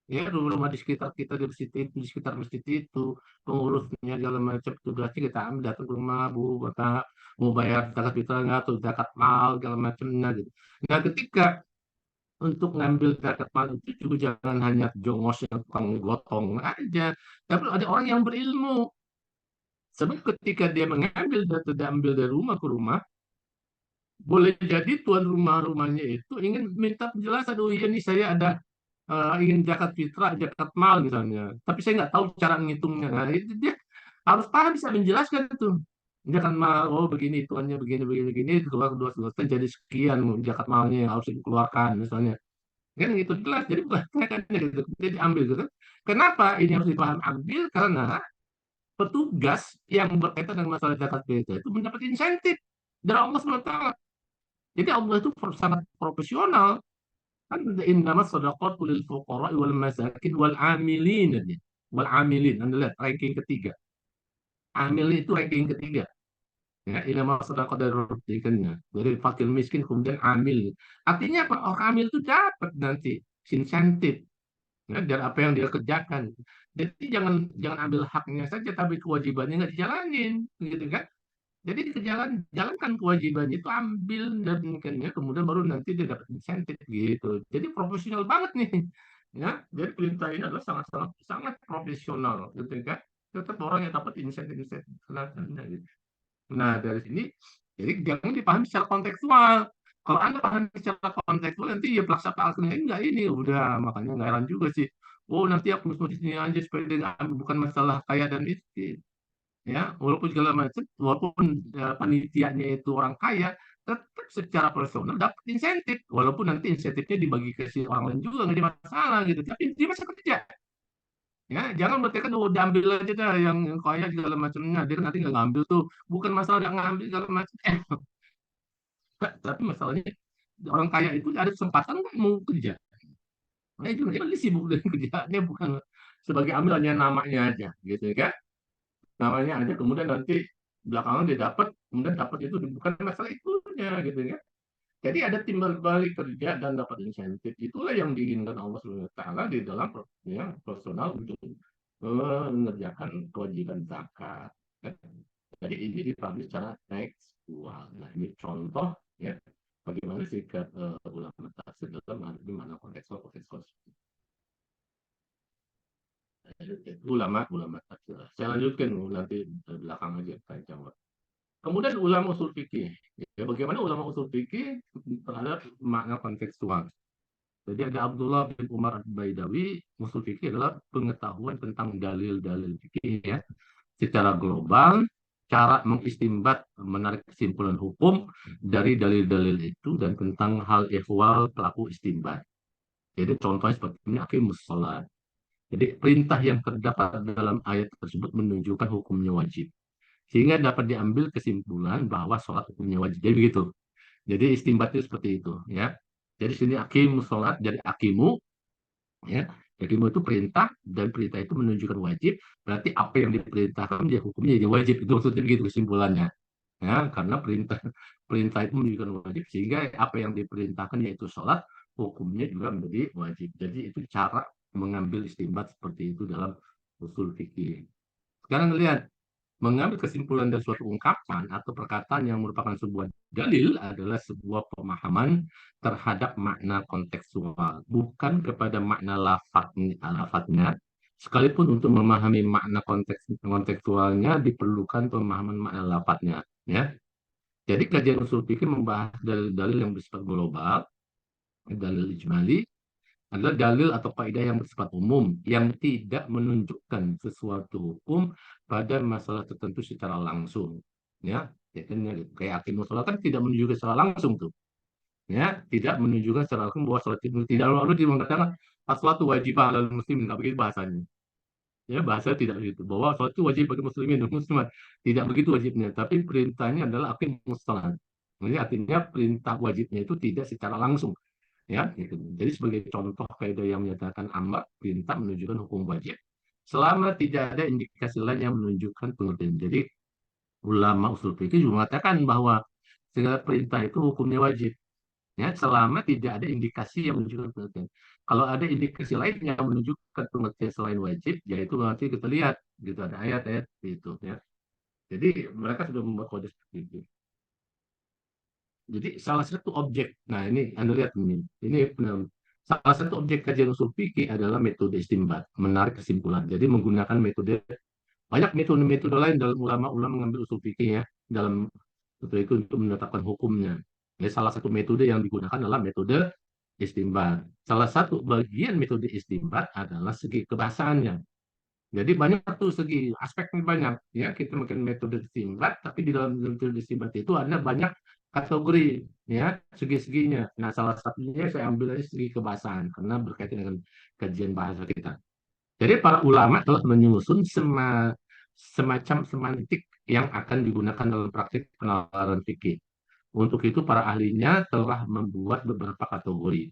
ya rumah-rumah di sekitar kita di masjid itu, di sekitar masjid itu, pengurusnya segala macam tugasnya kita ambil, datang ke rumah, bu, bapak mau bayar zakat fitrahnya atau zakat mal segala macamnya gitu. Nah, ketika untuk ngambil zakat mal itu juga jangan hanya jongos yang tukang gotong aja, tapi ada orang yang berilmu. Sebab ketika dia mengambil dan tidak ambil dari rumah ke rumah, boleh jadi tuan rumahnya itu ingin minta penjelasan, oh iya nih saya ada ingin zakat fitrah, zakat mal misalnya, tapi saya nggak tahu cara ngitungnya. Nah, itu dia harus paham bisa menjelaskan itu. Zakat mal, oh begini tuannya begini begini begini, keluar dua selesai jadi sekian zakat malnya yang harus dikeluarkan misalnya. Kan gitu jelas, jadi bukan kan gitu, jadi ambil gitu. Kenapa ini harus dipahami ambil? Karena petugas yang berkaitan dengan masalah zakat fitrah itu mendapat insentif dari Allah SWT. Jadi Allah itu sangat profesional. Kan innama shadaqatu lil fuqara wal masakin wal amilin. Wal amilin, Anda lihat ranking ketiga. Amil itu ranking ketiga. Ya, innama shadaqatu dari fakir miskin kemudian amil. Artinya apa? Orang amil itu dapat nanti insentif ya, dari apa yang dia kerjakan. Jadi jangan ambil haknya saja, tapi kewajibannya nggak dijalanin, gitu kan? Jadi jalankan kewajiban itu, ambil dan ya, kemudian baru nanti dia dapat insentif gitu. Jadi profesional banget nih. Ya, jadi perintah ini adalah sangat-sangat sangat profesional gitu kan. Tetap orang yang dapat insentif-insentif gitu. Nah, dari sini jadi jangan dipahami secara kontekstual. Kalau Anda pahami secara kontekstual, nanti ya pelaksanaan enggak ini udah, makanya nggak heran juga sih. Oh, nanti aku mesti sini aja supaya dia bukan masalah kaya dan miskin. Ya, walaupun segala macam, walaupun panitianya itu orang kaya, tetap secara personal dapat insentif, walaupun nanti insentifnya dibagi ke si orang lain juga nggak ada masalah gitu, tapi dia masih kerja. Ya, jangan berarti kan oh, diambil aja dah yang kaya segala macamnya, dia nanti nggak ngambil tuh, bukan masalah dia ngambil segala macam, tapi masalahnya orang kaya itu ada kesempatan nggak mau kerja. Nah, itu dia sibuk dengan kerjaannya, bukan sebagai ambilannya namanya aja, gitu kan? Namanya aja, kemudian nanti belakangan dia dapat, kemudian dapat itu bukan masalah itunya, gitu kan? Jadi ada timbal balik kerja dan dapat insentif. Itulah yang diinginkan Allah SWT di dalam ya, personal untuk mengerjakan kewajiban zakat. Jadi ini dipublish secara tekstual. Nah, ini contoh ya bagaimana sikap ulama tafsir dalam mana kontekstual. Ulama tafsir. Saya lanjutkan nanti belakang aja saya jawab. Kemudian ulama usul fikih. Ya, bagaimana ulama usul fikih terhadap makna kontekstual. Jadi ada Abdullah bin Umar Al-Baidawi, usul fikih adalah pengetahuan tentang dalil-dalil fikih ya. Secara global, cara mengistimbat, menarik kesimpulan hukum dari dalil-dalil itu dan tentang hal ehwal pelaku istimbat. Jadi contohnya seperti ini, aqimus shalah. Jadi perintah yang terdapat dalam ayat tersebut menunjukkan hukumnya wajib. Sehingga dapat diambil kesimpulan bahwa sholat hukumnya wajib. Jadi begitu. Jadi istimbatnya seperti itu, ya. Jadi sini akimu sholat, jadi akimu, ya. Akimu itu perintah dan perintah itu menunjukkan wajib. Berarti apa yang diperintahkan dia hukumnya jadi wajib. Itu maksudnya begitu kesimpulannya. Ya, karena perintah perintah itu menunjukkan wajib sehingga apa yang diperintahkan yaitu sholat hukumnya juga menjadi wajib. Jadi itu cara mengambil istimbat seperti itu dalam usul fikih. Sekarang lihat, mengambil kesimpulan dari suatu ungkapan atau perkataan yang merupakan sebuah dalil adalah sebuah pemahaman terhadap makna kontekstual, bukan kepada makna lafadznya. Sekalipun untuk memahami makna kontekstualnya diperlukan pemahaman makna lafadznya. Ya. Jadi kajian usul fikih membahas dalil-dalil yang bersifat global, dalil ijmali, adalah dalil atau kaidah yang bersifat umum yang tidak menunjukkan sesuatu hukum pada masalah tertentu secara langsung. Ya, kayak hakim musola kan tidak menunjukkan secara langsung tuh. Ya, tidak menunjukkan secara langsung bahwa sholat itu tidak lalu mengatakan suatu wajib halal muslim, tidak begitu bahasanya. Ya, bahasa tidak begitu. Bahwa sholat itu wajib bagi muslimin dan muslimat. Tidak begitu wajibnya, tapi perintahnya adalah hakim musola. Jadi artinya perintah wajibnya itu tidak secara langsung, ya gitu. Jadi sebagai contoh kaidah yang menyatakan amar perintah menunjukkan hukum wajib selama tidak ada indikasi lain yang menunjukkan pengertian. Jadi ulama usul fikih juga mengatakan bahwa segala perintah itu hukumnya wajib ya selama tidak ada indikasi yang menunjukkan pengertian. Kalau ada indikasi lain yang menunjukkan pengertian selain wajib, yaitu nanti kita lihat gitu ada ayat-ayat itu ya. Jadi mereka sudah membuat kode seperti itu. Jadi salah satu objek, nah ini Anda lihat ini salah satu objek kajian usul fikih adalah metode istimbat, menarik kesimpulan. Jadi menggunakan metode, banyak metode-metode lain dalam ulama-ulama mengambil usul fikih ya, dalam metode itu untuk menetapkan hukumnya. Jadi salah satu metode yang digunakan adalah metode istimbat. Salah satu bagian metode istimbat adalah segi kebahasaannya. Jadi banyak tuh segi aspeknya banyak ya kita mungkin metode istimbat, tapi di dalam metode istimbat itu ada banyak kategori ya segi-seginya. Nah salah satunya saya ambil dari segi kebahasaan karena berkaitan dengan kajian bahasa kita. Jadi para ulama telah menyusun semacam semantik yang akan digunakan dalam praktik penalaran fikih. Untuk itu para ahlinya telah membuat beberapa kategori.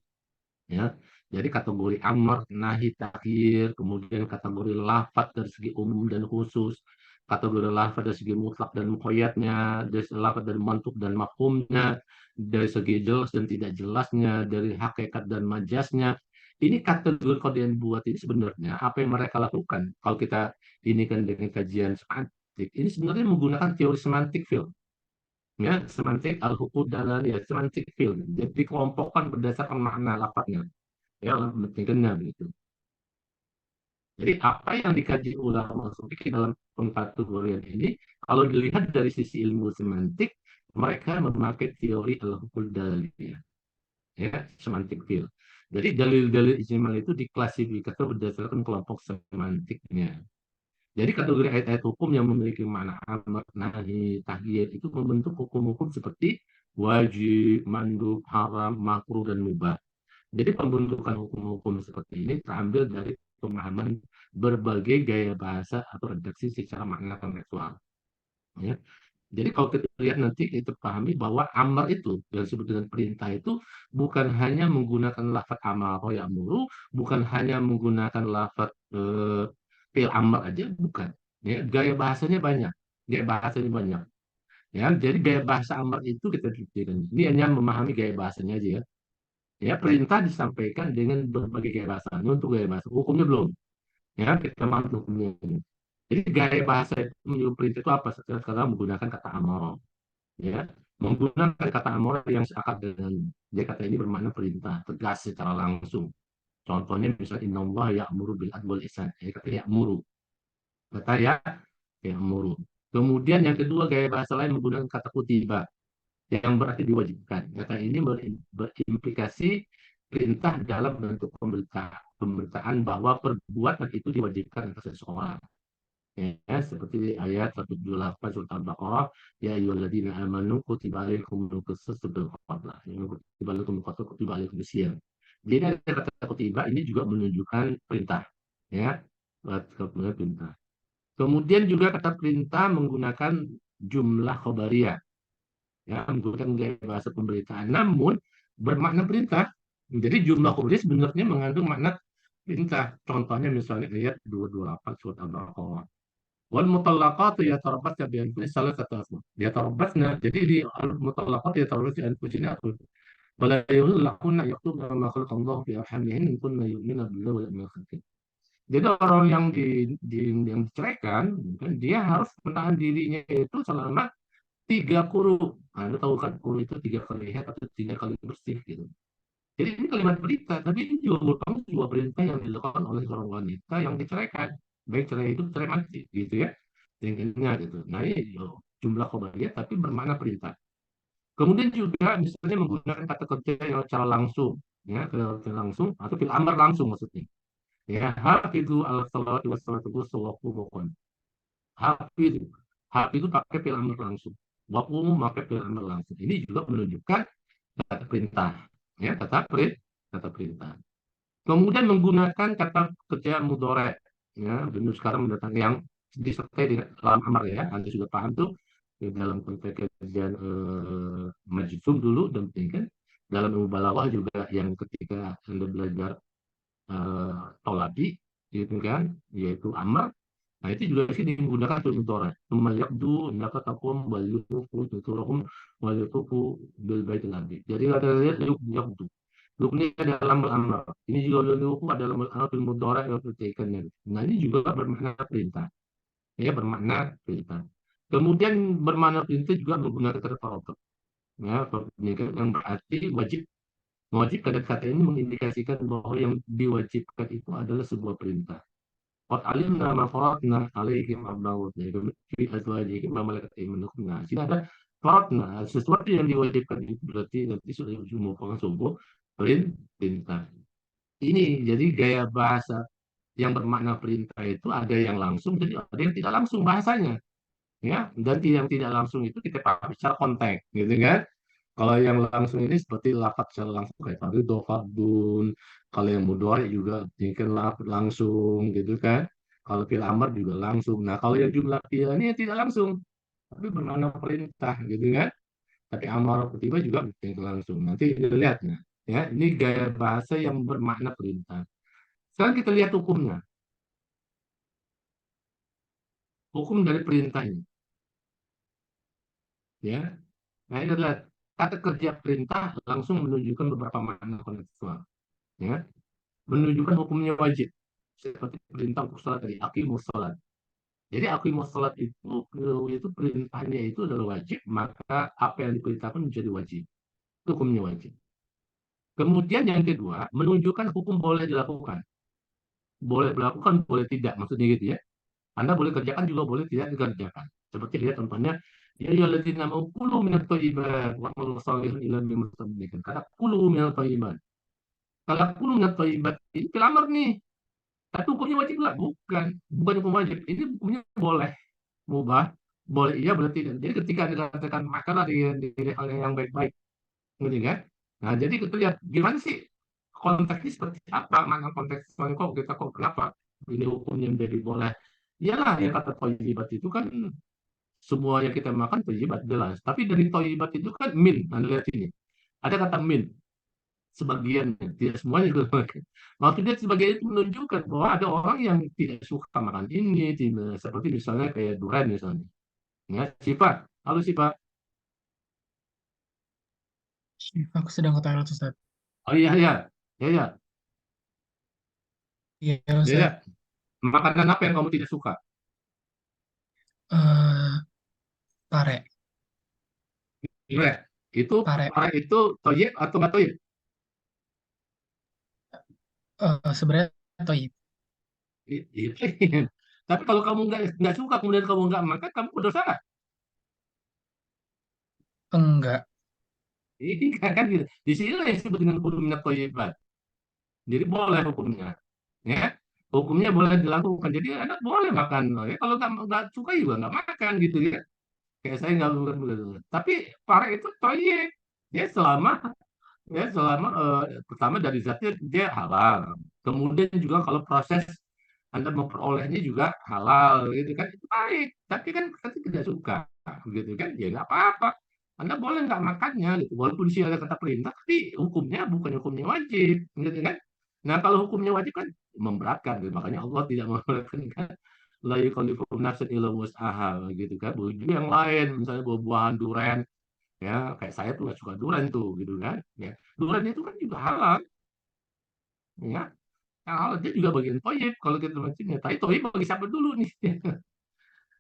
Ya, jadi kategori amar, nahi, takhir, kemudian kategori lafaz dari segi umum dan khusus, kategori lafaz dari segi mutlak dan muqayyadnya, dari segi lafaz dari mantuk dan mafhumnya, dari segi jelas dan tidak jelasnya, dari hakikat dan majasnya. Ini kategori yang buat ini sebenarnya apa yang mereka lakukan. Kalau kita ini kan dengan kajian semantik ini sebenarnya menggunakan teori semantik field. Ya, semantik al-hukud dalaliyah, semantik field. Jadi dikelompokkan berdasarkan makna lafadznya. Ya, pentingnya begitu. Jadi apa yang dikaji ulama fikih dalam pengkategorian ini, kalau dilihat dari sisi ilmu semantik, mereka memakai teori al-hukud dalaliyah. Ya, semantik field. Jadi dalil-dalil ijmal itu diklasifikasi berdasarkan kelompok semantiknya. Jadi kategori ayat-ayat hukum yang memiliki makna amar, nahi, tahyir itu membentuk hukum-hukum seperti wajib, mandub, haram, makruh, dan mubah. Jadi pembentukan hukum-hukum seperti ini terambil dari pemahaman berbagai gaya bahasa atau redaksi secara makna kontekstual. Ya. Jadi kalau kita lihat nanti kita pahami bahwa amar itu yang disebut dengan perintah itu bukan hanya menggunakan lafaz amar ya amuru, bukan hanya menggunakan lafaz fil amar aja, bukan. Ya, gaya bahasanya banyak. Gaya bahasanya banyak. Ya, jadi gaya bahasa amar itu kita pikirkan. Ini hanya memahami gaya bahasanya aja ya. Ya, perintah disampaikan dengan berbagai gaya bahasa. Ini untuk gaya bahasa. Hukumnya belum. Ya, kita mampu hukumnya. Jadi gaya bahasa itu menyuruh perintah itu apa? Sekarang menggunakan kata amar. Ya, menggunakan kata amar yang seakat dengan dia kata ini bermakna perintah tegas secara langsung. Contohnya misalnya innallaha ya'muru bil adli wal ihsan. Ya, kata ya'muru. Kata ya'muru. Kemudian yang kedua gaya bahasa lain menggunakan kata kutiba yang berarti diwajibkan. Kata ini berimplikasi perintah dalam bentuk pemberitaan bahwa perbuatan itu diwajibkan atas seseorang. Ya, seperti ayat 178 surat Al-Baqarah, ya ayyuhalladzina amanu kutiba alaikumus qisasul qatl. Kutiba alaikumul qatl kutiba alaikum siyam. Jadi ada kata kutiba ini juga menunjukkan perintah, ya, perintah. Kemudian juga kata perintah menggunakan jumlah khobariyah, ya, menggunakan gaya bahasa pemberitaan, namun bermakna perintah. Jadi jumlah khobariyah sebenarnya mengandung makna perintah. Contohnya misalnya ayat 228 surat Al-Baqarah. Wal mutallaqatu yatarabbasna bi anfusihim salasata ashhur. Yatarabbasna, jadi di al mutallaqat yatarabbasna bi anfusihim wala yahillu yaktubna ma khalaqallahu fi arhamihin in kunna yu'minuna billahi wal yawmil akhir. Jadi orang yang yang diceraikan, kan, dia harus menahan dirinya itu selama 3 quru. Anda tahu kan quru itu 3 kali haid atau 3 kali bersih gitu. Jadi ini kalimat perintah, tapi ini juga merupakan sebuah perintah yang dilakukan oleh seorang wanita yang diceraikan. Baik cerai itu cerai mati, gitu ya. Intinya gitu. Nah ini jumlah khobariyah tapi bermakna perintah. Kemudian juga misalnya menggunakan kata kerja yang secara langsung, ya, secara langsung atau fil amr langsung maksudnya. Ya, hafizu ala salawati was salatu wassalamu. Hafizu. Hafizu pakai fil amr langsung. Waqumu pakai fil amr langsung. Ini juga menunjukkan kata perintah, ya, kata perintah. Kemudian menggunakan kata kerja mudhari, ya, benar sekarang mendatang yang disertai di dalam amar ya, Anda sudah paham tuh di dalam konteks kerjaan majzum dulu dan kan dalam ilmu balaghah juga yang ketika Anda belajar tolabi gitu kan, yaitu amar. Nah, itu juga sih digunakan untuk mudhari. Memayakdu, naka takum, walyufu, tuturahum, walyufu, bil baitil adi. Jadi ada lihat yakdu. Rukni dalam amar. Ini juga yuk adalah al mudhari yang perhatikannya. Nah, ini juga bermakna perintah. Ya, bermakna perintah. Kemudian bermakna perintah juga menggunakan kata farad. Ya, yang berarti wajib. Mewajibkan kata ini mengindikasikan bahwa yang diwajibkan itu adalah sebuah perintah. Qad alimna ma faradna alaihim abdawud fi azwajihim ma malakat aymanuhum. Nah, sini ada faradna, sesuatu yang diwajibkan itu berarti nanti sudah merupakan sebuah perintah. Ini jadi gaya bahasa yang bermakna perintah itu ada yang langsung dan ada yang tidak langsung bahasanya, ya. Dan yang tidak langsung itu kita pakai secara konteks, gitu kan. Kalau yang langsung ini seperti lafaz secara langsung kayak fardhu, fardun. Kalau yang mudhari juga mungkin lafaz langsung, gitu kan. Kalau fil amr juga langsung. Nah, kalau yang jumlah fi'il ini tidak langsung, tapi bermakna perintah, gitu kan. Tapi amar kutiba juga tidak langsung. Nanti kita lihat, nah, ya, ini gaya bahasa yang bermakna perintah. Sekarang kita lihat hukumnya. Hukum dari perintah ini. Ya. Nah, ini adalah kata kerja perintah langsung menunjukkan beberapa makna kontekstual. Ya. Menunjukkan hukumnya wajib. Seperti perintah untuk sholat dari aqimus sholat. Jadi aqimus sholat itu perintahnya itu adalah wajib, maka apa yang diperintahkan menjadi wajib. Itu hukumnya wajib. Kemudian yang kedua, menunjukkan hukum boleh dilakukan. Boleh dilakukan, boleh tidak. Maksudnya gitu ya. Anda boleh kerjakan juga boleh tidak dikerjakan. Seperti lihat contohnya, ya ayyuhalladzina amanu kulu minat thayyibat wa'malu shalihan ila bimustabiqin. Kata kulu minat thayyibat. Kalau kulu minat thayyibat ini pelamar nih. Tapi hukumnya wajib nggak? Bukan. Bukan hukum wajib. Ini hukumnya boleh. Mubah. Boleh iya, boleh tidak. Jadi ketika dikatakan makanlah dari hal yang baik-baik. Gitu kan? Nah, jadi kita lihat gimana sih konteksnya seperti apa, mana konteksnya kok kita kok kenapa ini hukumnya menjadi boleh. Iyalah ya kata thayyibat itu kan semua yang kita makan thayyibat jelas. Tapi dari thayyibat itu kan min. Nah, lihat ini. Ada kata min. Sebagian, tidak semuanya juga makan. Maksudnya sebagian itu menunjukkan bahwa ada orang yang tidak suka makan ini, seperti misalnya kayak durian misalnya. Ya, Sifat. Halo Sifat. Aku sedang ke toilet, Ustaz. Oh iya, iya. Ya, ya. Iya, Ya, Ustaz. ya. Makanan apa yang kamu tidak suka? Eh, pare. Durian. Itu Pare. pare itu toyib atau nggak toyib? Sebenarnya toyib. Itu. Tapi kalau kamu nggak suka, kemudian kamu nggak makan, kamu berdosa nggak? Enggak. Iya kan gitu. Di sini yang disebut dengan kudu minat thayyibat. Jadi boleh hukumnya. Ya, hukumnya boleh dilakukan. Jadi anak boleh makan. Ya, kalau nggak suka juga nggak makan gitu ya. Kayak saya nggak bukan begitu. Tapi pare itu toyib. Ya selama pertama dari zatnya dia halal. Kemudian juga kalau proses Anda memperolehnya juga halal gitu kan itu baik. Tapi kan kita tidak suka gitu kan ya nggak apa-apa. Anda boleh nggak makannya gitu. Walaupun sih ada kata perintah tapi hukumnya bukan hukumnya wajib gitu kan. Nah kalau hukumnya wajib kan memberatkan gitu. Makanya Allah tidak memberatkan kan la yukallifu nafsan illa wus'aha gitu kan. Begitu yang lain misalnya buah-buahan durian ya kayak saya tuh nggak suka durian tuh gitu kan ya durian itu kan juga halal ya yang halal dia juga bagian toyib kalau kita mancingnya tapi toyib bagi siapa dulu nih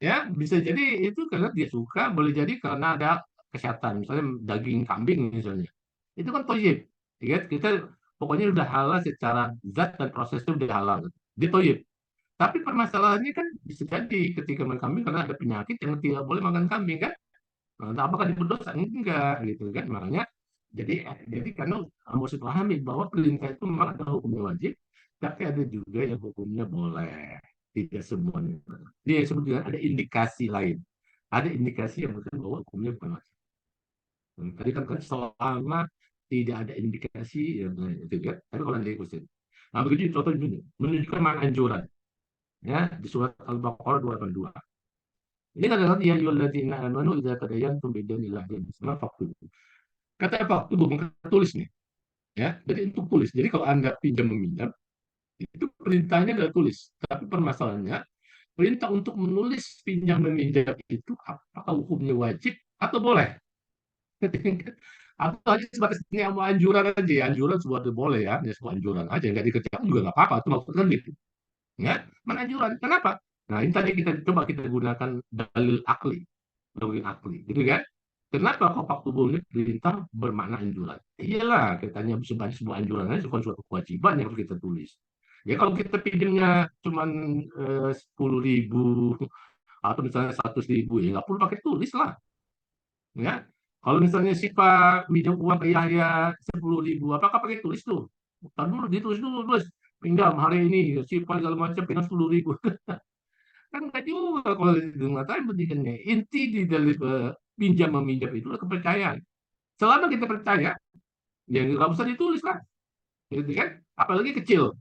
ya bisa jadi itu karena dia suka boleh jadi karena ada kesehatan misalnya daging kambing misalnya itu kan toyib ya kita pokoknya udah halal secara zat dan prosesnya udah halal dia toyib tapi permasalahannya kan bisa jadi ketika makan kambing karena ada penyakit yang tidak boleh makan kambing kan. Nah, apakah dia berdosa? Enggak, gitu kan. Makanya, jadi karena harus dipahami bahwa perintah itu memang ada hukumnya wajib, tapi ada juga yang hukumnya boleh. Tidak semuanya. Dia disebut dengan ada indikasi lain. Ada indikasi yang menunjukkan bahwa hukumnya bukan wajib. Tadi kan selama tidak ada indikasi, ya, itu kan. Tapi kalau nanti ikutin. Nah, begitu contoh ini, menunjukkan makna anjuran. Ya, di surat Al-Baqarah 282. Ini adalah ya ayyuhalladzina amanu idza tadayantum bidainin ila ajalin musamma faktubu. Kata faktubu bukan tulis nih, ya. Jadi untuk tulis. Jadi kalau Anda pinjam meminjam, itu perintahnya adalah tulis. Tapi permasalahannya, perintah untuk menulis pinjam meminjam itu apakah hukumnya wajib atau boleh? Atau hanya sebatas ini mau anjuran aja ya, anjuran sebuah boleh ya, ya sebuah anjuran aja, nggak dikerjakan juga nggak apa-apa, itu maksudnya gitu. Ya, menanjuran. Kenapa? Nah, ini tadi kita coba kita gunakan dalil akli, dalil akli, gitu kan? Kenapa kok waktu boleh perintah bermakna anjuran? Iyalah, katanya sebagai sebuah anjuran aja, bukan suatu kewajiban yang harus kita tulis. Ya kalau kita pinjamnya cuma 10.000 atau misalnya 100.000 ya nggak perlu pakai tulis lah. Ya, kalau misalnya si Pak pinjam uang ke Yahya 10.000, apakah pakai tulis tuh? Bukan dulu, ditulis dulu, terus pinjam hari ini, si Pak segala macam pinjam 10.000. Kan nggak juga kalau itu nggak tahu pentingnya. Inti di dalam pinjam meminjam itu adalah kepercayaan. Selama kita percaya, ya nggak usah ditulis lah, gitu kan? Apalagi kecil,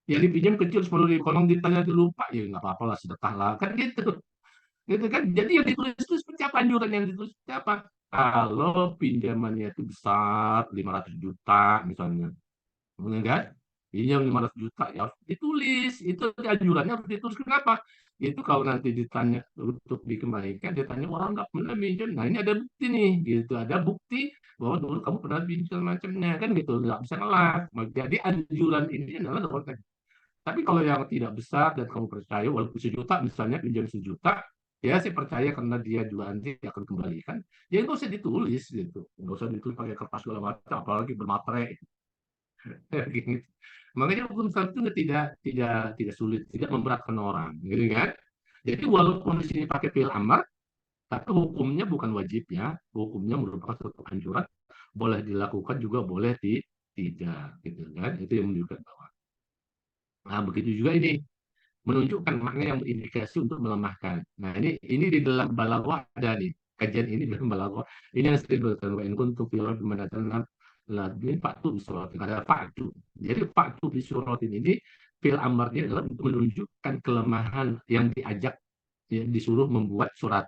yang dipinjam kecil 10.000, kalau ditanya lupa, ya nggak apa-apa lah, sedekah lah, kan gitu kan? Jadi yang ditulis itu seperti apa anjuran yang ditulis seperti apa? Kalau pinjamannya itu besar, 500 juta misalnya, benar kan? Pinjam 500 juta ya harus ditulis. Itu anjurannya harus ditulis. Kenapa? Itu kalau nanti ditanya untuk dikembalikan, ditanya orang nggak pernah pinjam. Nah ini ada bukti nih, gitu. Ada bukti bahwa dulu kamu pernah pinjam macamnya kan gitu. Nggak bisa ngelak. Jadi anjuran ini adalah konteks Tapi kalau yang tidak besar dan kamu percaya, walaupun 1 juta misalnya, pinjam 1 juta, ya saya percaya karena dia juga nanti akan kembalikan, ya nggak usah ditulis gitu, nggak usah ditulis pakai kertas segala macam, apalagi bermaterai. Gitu. Makanya hukum Islam itu tidak sulit, tidak memberatkan orang, gitu kan? Jadi walaupun di sini pakai fi'il amar, tapi hukumnya bukan wajib ya, hukumnya merupakan suatu anjuran, boleh dilakukan juga boleh tidak, gitu kan? Itu yang menunjukkan bahwa. Nah, begitu juga ini menunjukkan makna yang berindikasi untuk melemahkan. Nah, ini di dalam balaghah ada nih. Kajian ini dalam balaghah. Ini yang sering berkata in kuntum fi raibin mimma nazzalna ini faktu bisuratin. Ada faktu. Jadi faktu bisuratin ini fil amarnya adalah untuk menunjukkan kelemahan yang diajak, yang disuruh membuat surat.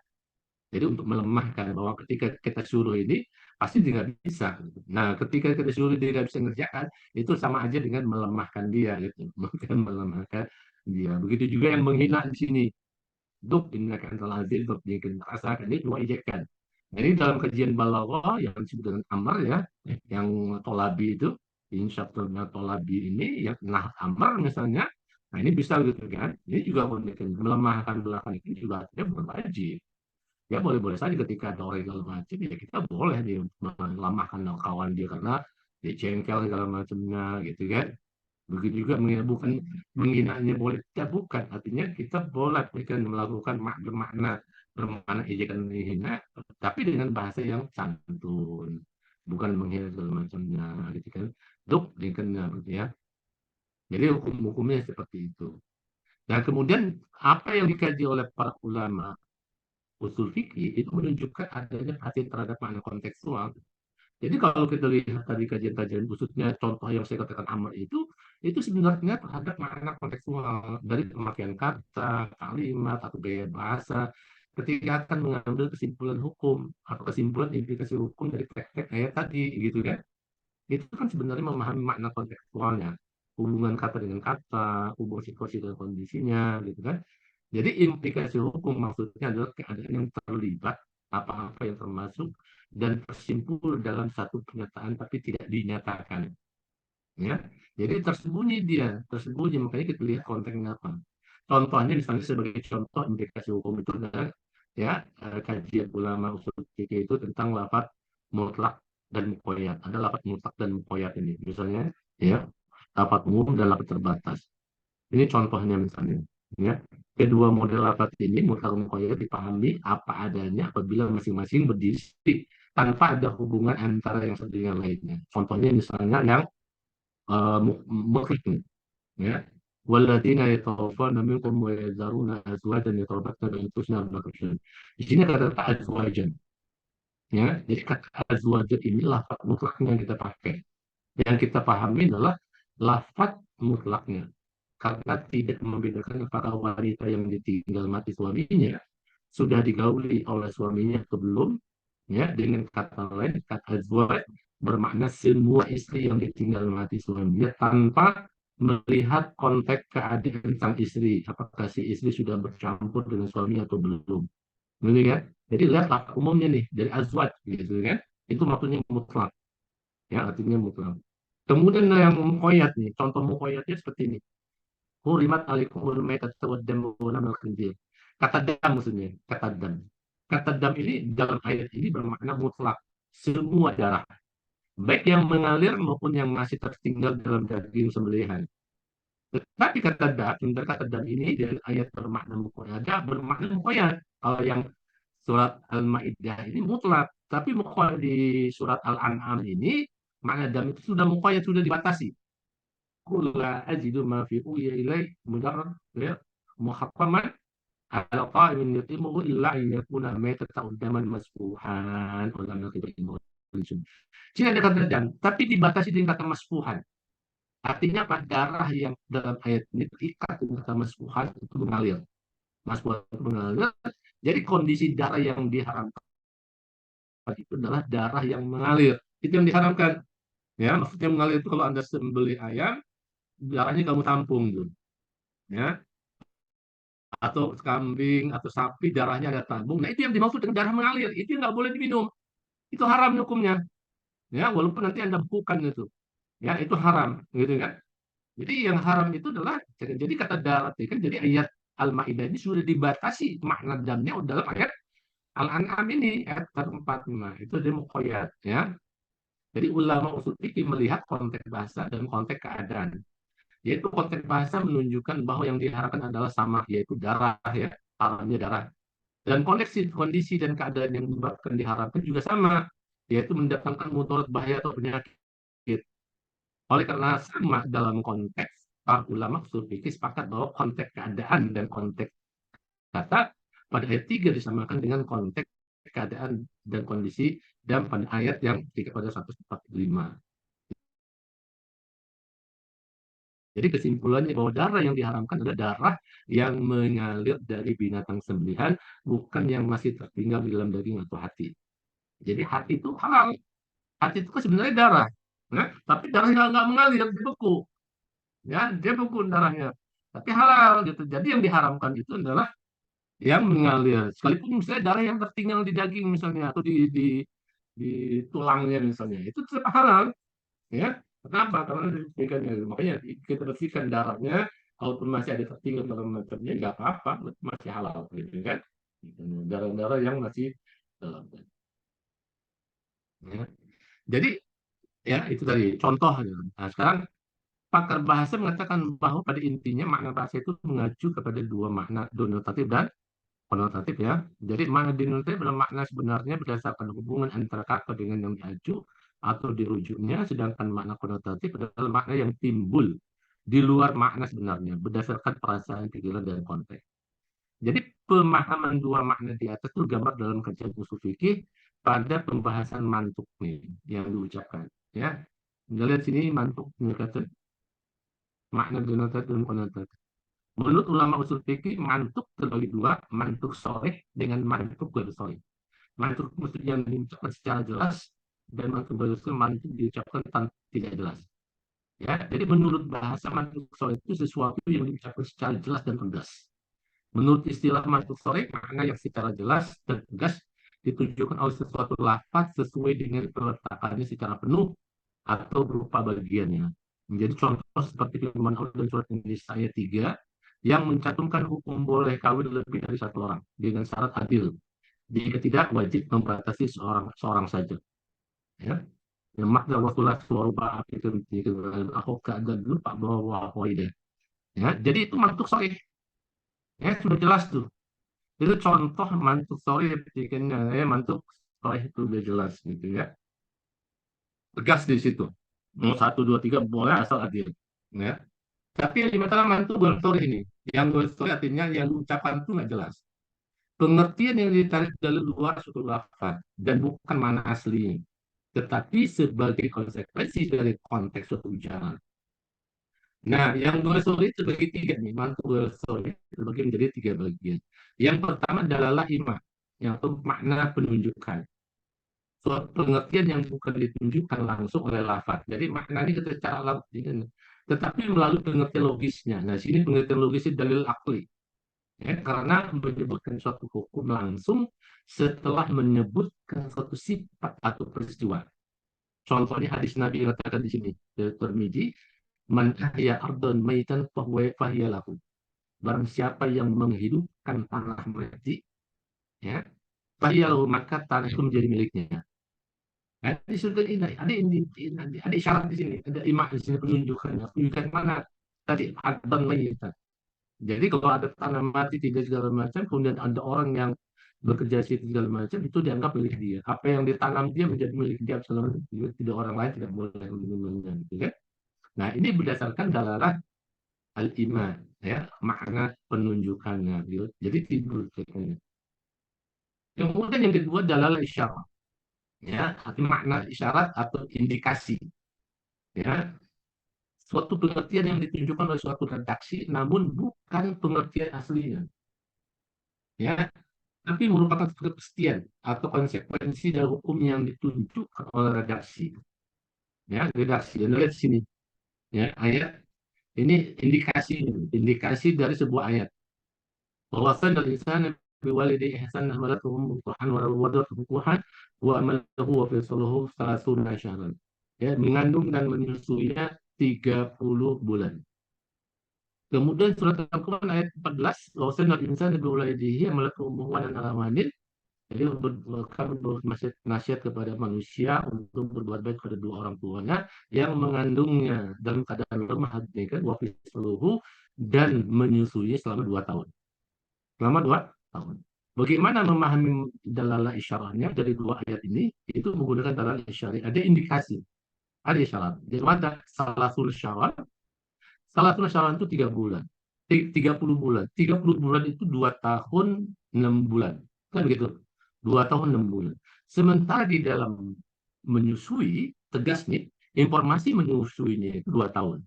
Jadi untuk melemahkan bahwa ketika kita suruh ini pasti tidak bisa. Nah, ketika kita suruh dia tidak bisa mengerjakan, itu sama aja dengan melemahkan dia, gitu. Bukan melemahkan dia. Begitu juga yang menghina di sini. Duk innaka antal aziz, duk bikin rasakan ini dua ejekan. Jadi dalam kajian balaghah yang disebut dengan amar ya, yang tolabi itu, insyaallah tolabi ini yang nah amar misalnya, nah ini bisa gitu kan. Ini juga melemahkan belakang ini juga artinya bukan wajib. Ya boleh-boleh saja ketika ada orang segala macam, ya kita boleh dia melemahkan kawan dia karena dia jengkel segala macamnya gitu kan. Begitu juga menghina, bukan menghinaannya boleh tidak, bukan, artinya kita boleh melakukan bermakna ejekan menghina, tapi dengan bahasa yang santun, bukan menghina segala macamnya gitu kan. Duk dikenal gitu ya. Jadi hukum-hukumnya seperti itu. Dan kemudian apa yang dikaji oleh para ulama usul fikih itu menunjukkan adanya perhatian terhadap makna kontekstual. Jadi kalau kita lihat tadi kajian-kajian khususnya contoh yang saya katakan amar itu sebenarnya terhadap makna kontekstual dari pemakaian kata, kalimat, atau gaya bahasa ketika akan mengambil kesimpulan hukum atau kesimpulan implikasi hukum dari teks ayat tadi, gitu kan? Itu kan sebenarnya memahami makna kontekstualnya, hubungan kata dengan kata, hubungan situasi dengan kondisinya, gitu kan? Jadi implikasi hukum maksudnya adalah keadaan yang terlibat, apa-apa yang termasuk dan tersimpul dalam satu pernyataan tapi tidak dinyatakan. Ya, jadi tersembunyi, makanya kita lihat konteksnya apa. Contohnya misalnya sebagai contoh implikasi hukum itu adalah ya kajian ulama usul fikih itu tentang lafaz mutlak dan muqayyad. Ada lafaz mutlak dan muqayyad ini. Misalnya ya lafaz umum dan lafaz terbatas. Ini contohnya misalnya. Ya, kedua model lafaz ini mutlak muqayyad dipahami apa adanya apabila masing-masing berdiri tanpa ada hubungan antara yang satu dengan lainnya. Contohnya misalnya yang mutlak, ya. Walladzina yatawaffawna minkum wa yadharuna azwajan yatarabbasna bi anfusihim arba'ata ashhur. Di sini kata azwajan, ya. Jadi kata azwajan ini lafaz mutlaknya yang kita pakai. Yang kita pahami adalah lafaz mutlaknya. Karena tidak membedakan apakah wanita yang ditinggal mati suaminya sudah digauli oleh suaminya atau belum, ya. Dengan kata lain, kata azwaj bermakna semua istri yang ditinggal mati suaminya tanpa melihat konteks keadaan sang istri, apakah si istri sudah bercampur dengan suami atau belum, gitu kan? Jadi lihat lafaz umumnya nih dari azwaj, gitu kan? Itu maksudnya mutlak, ya, artinya mutlak. Kemudian yang muqayyad nih, contoh muqayyadnya seperti ini. Hurimat alaikumul maitatu wad-damu wa lahmul khinzir. Kata dam maksudnya, kata dam. Kata dam ini dalam ayat ini bermakna mutlak, semua darah, baik yang mengalir maupun yang masih tertinggal dalam daging sembelihan. Tetapi kata dam ini dari ayat bermakna muqayyad, bermakna muqayyad. Kalau yang surat Al-Maidah ini mutlak, tapi muqayyad di surat Al-An'am ini makna dam itu sudah muqayyad, sudah dibatasi. Qul la ajidu ma fi uya ilai mujarrad ya muhaqqaman ala qa'imin yatimuhu illa an yakuna maitatan daman masfuhan wa lam yakun. Sini ada kata dan, tapi dibatasi dengan kata masfuhan. Artinya apa? Darah yang dalam ayat ini terikat dengan kata masfuhan itu mengalir. Masfuhan itu mengalir. Jadi kondisi darah yang diharamkan itu adalah darah yang mengalir. Itu yang diharamkan. Ya, maksudnya mengalir itu kalau Anda sembelih ayam, darahnya kamu tampung tuh, ya, atau kambing atau sapi darahnya ada tabung. Nah itu yang dimaksud dengan darah mengalir, itu nggak boleh diminum, itu haram hukumnya, ya, walaupun nanti Anda bukan itu, ya, itu haram, gitu kan. Jadi yang haram itu adalah, jadi kata darat kan, jadi ayat Al-Maidah ini sudah dibatasi makna damnya dalam ayat Al-An'am ini ayat 45 itu dia muqayyad ya. Jadi ulama usul fikih melihat konteks bahasa dan konteks keadaan. Yaitu konteks bahasa menunjukkan bahwa yang diharapkan adalah sama, yaitu darah ya, haramnya darah. Dan kondisi dan keadaan yang menyebabkan diharapkan juga sama, yaitu mendatangkan mudarat bahaya atau penyakit. Oleh karena sama dalam konteks, para ulama usul fikih sepakat bahwa konteks keadaan dan konteks kata pada ayat 3 disamakan dengan konteks keadaan dan kondisi dan pada ayat yang pada 145. Jadi kesimpulannya bahwa darah yang diharamkan adalah darah yang mengalir dari binatang sembelihan, bukan yang masih tertinggal di dalam daging atau hati. Jadi hati itu halal. Hati itu kan sebenarnya darah. Ya? Tapi darahnya nggak mengalir, dia beku. Ya, dia beku darahnya. Tapi halal gitu. Jadi yang diharamkan itu adalah yang mengalir. Sekalipun misalnya darah yang tertinggal di daging misalnya atau di tulangnya misalnya, itu tetap halal. Ya, kenapa? Karena makanya kita bersihkan darahnya, kalaupun masih ada tertinggal dalam macamnya nggak apa-apa, masih halal gitu kan. Darah-darah yang masih dalam. Ya. Jadi ya itu tadi contoh. Nah, sekarang pakar bahasa mengatakan bahwa pada intinya makna bahasa itu mengacu kepada dua makna, denotatif dan konotatif ya. Jadi makna denotatif adalah makna sebenarnya berdasarkan hubungan antara kata dengan yang diacu atau dirujuknya, sedangkan makna konotatif adalah makna yang timbul di luar makna sebenarnya berdasarkan perasaan, pikiran, dan konteks. Jadi pemahaman dua makna di atas itu gambar dalam kajian usul fikih pada pembahasan mantuk nih yang diucapkan ya. Kita lihat sini mantuk makna denotatif dan konotatif. Menurut ulama usul fikih, mantuk terbagi dua, mantuk soreh dengan mantuk bersoreh. Mantuk maksud yang diucapkan secara jelas, dan mantuk bersoreh mantuk diucapkan tidak jelas. Ya, jadi menurut bahasa mantuk soreh itu sesuatu yang diucapkan secara jelas dan tegas. Menurut istilah mantuk soreh, makna yang secara jelas dan tegas ditunjukkan oleh sesuatu lafaz sesuai dengan peletakannya secara penuh atau berupa bagiannya. Menjadi contoh seperti firman Allah dalam surat An-Nisa ayat 3 yang mencantumkan hukum boleh kawin lebih dari satu orang dengan syarat adil. Jika tidak, wajib membatasi seorang saja. Ya. Yang makna wasulah suara api itu aku keadaan dulu Pak bahwa deh. Ya, jadi itu mantuk sorry. Ya, sudah jelas tuh. Itu contoh mantuk sorry ya, mantuk sorry itu sudah jelas gitu ya. Tegas di situ. Mau 1, 2, 3 boleh asal adil. Ya. Tapi yang dimaksudkan mantuk berstory ini. Yang berstory artinya yang diucapkan itu nggak jelas. Pengertian yang ditarik dari luar suatu lafaz dan bukan mana aslinya, tetapi sebagai konsekuensi dari konteks suatu ucapan. Nah, yang berstory itu bagi tiga nih, mantuk berstory terbagi menjadi 3 bagian. Yang pertama adalah ima, yaitu makna penunjukan. Suatu pengertian yang bukan ditunjukkan langsung oleh lafaz. Jadi maknanya kita secara langsung, tetapi melalui pengertian logisnya. Nah, sini pengertian logisnya dalil akli. Ya, karena menyebutkan suatu hukum langsung setelah menyebutkan suatu sifat atau peristiwa. Contohnya hadis Nabi yang katakan di sini, Tirmidzi, man ahya ardon maitan fahiya lahu. Barang siapa yang menghidupkan tanah mati, ya, fahiya lahu, maka tanah itu menjadi miliknya. Nah, di surga ini ada isyarat di sini, ada imak di sini penunjukan mana tadi ardon maitan. Jadi kalau ada tanah mati tidak segala macam, kemudian ada orang yang bekerja situ segala macam, itu dianggap milik dia. Apa yang ditanam dia menjadi milik dia, selama tidak orang lain tidak boleh meminumnya, gitu kan? Nah, ini berdasarkan dalalah al-iman, ya, makna penunjukannya, gitu. Jadi timbul. Kemudian yang kedua dalalah isyarat, ya, arti makna isyarat atau indikasi, ya, suatu pengertian yang ditunjukkan oleh suatu redaksi, namun bukan pengertian aslinya. Ya, tapi merupakan kepastian atau konsekuensi dari hukum yang ditunjukkan oleh redaksi. Ya, redaksi. Dan lihat sini, ya, ayat ini indikasi dari sebuah ayat. Bahwasan dari sana biwalidi ihsan hamalatuhum Tuhan wa wadatuhum Tuhan wa amalahu wa fisaluhu salasuna syahran. Ya, mengandung dan menyusuinya 30 bulan. Kemudian surat Al-Quran ayat 14, "Wawassayna al-insana biwalidayhi hamalatuhu ummuhu wahnan." Jadi kami nasihat kepada manusia untuk berbuat baik kepada dua orang tuanya yang mengandungnya dalam keadaan lemah hati kan seluruh dan menyusuinya selama 2 tahun. Selama 2 tahun. Bagaimana memahami dalalah isyarahnya dari dua ayat ini? Itu menggunakan dalalah isyarah. Ada indikasi, ada isyarat. Jadi ada salasul syawal. Salasul syawal itu 3 bulan. 30 bulan. 30 bulan itu 2 tahun 6 bulan. Kan begitu? 2 tahun 6 bulan. Sementara di dalam menyusui, tegas nih, informasi menyusuinya itu 2 tahun.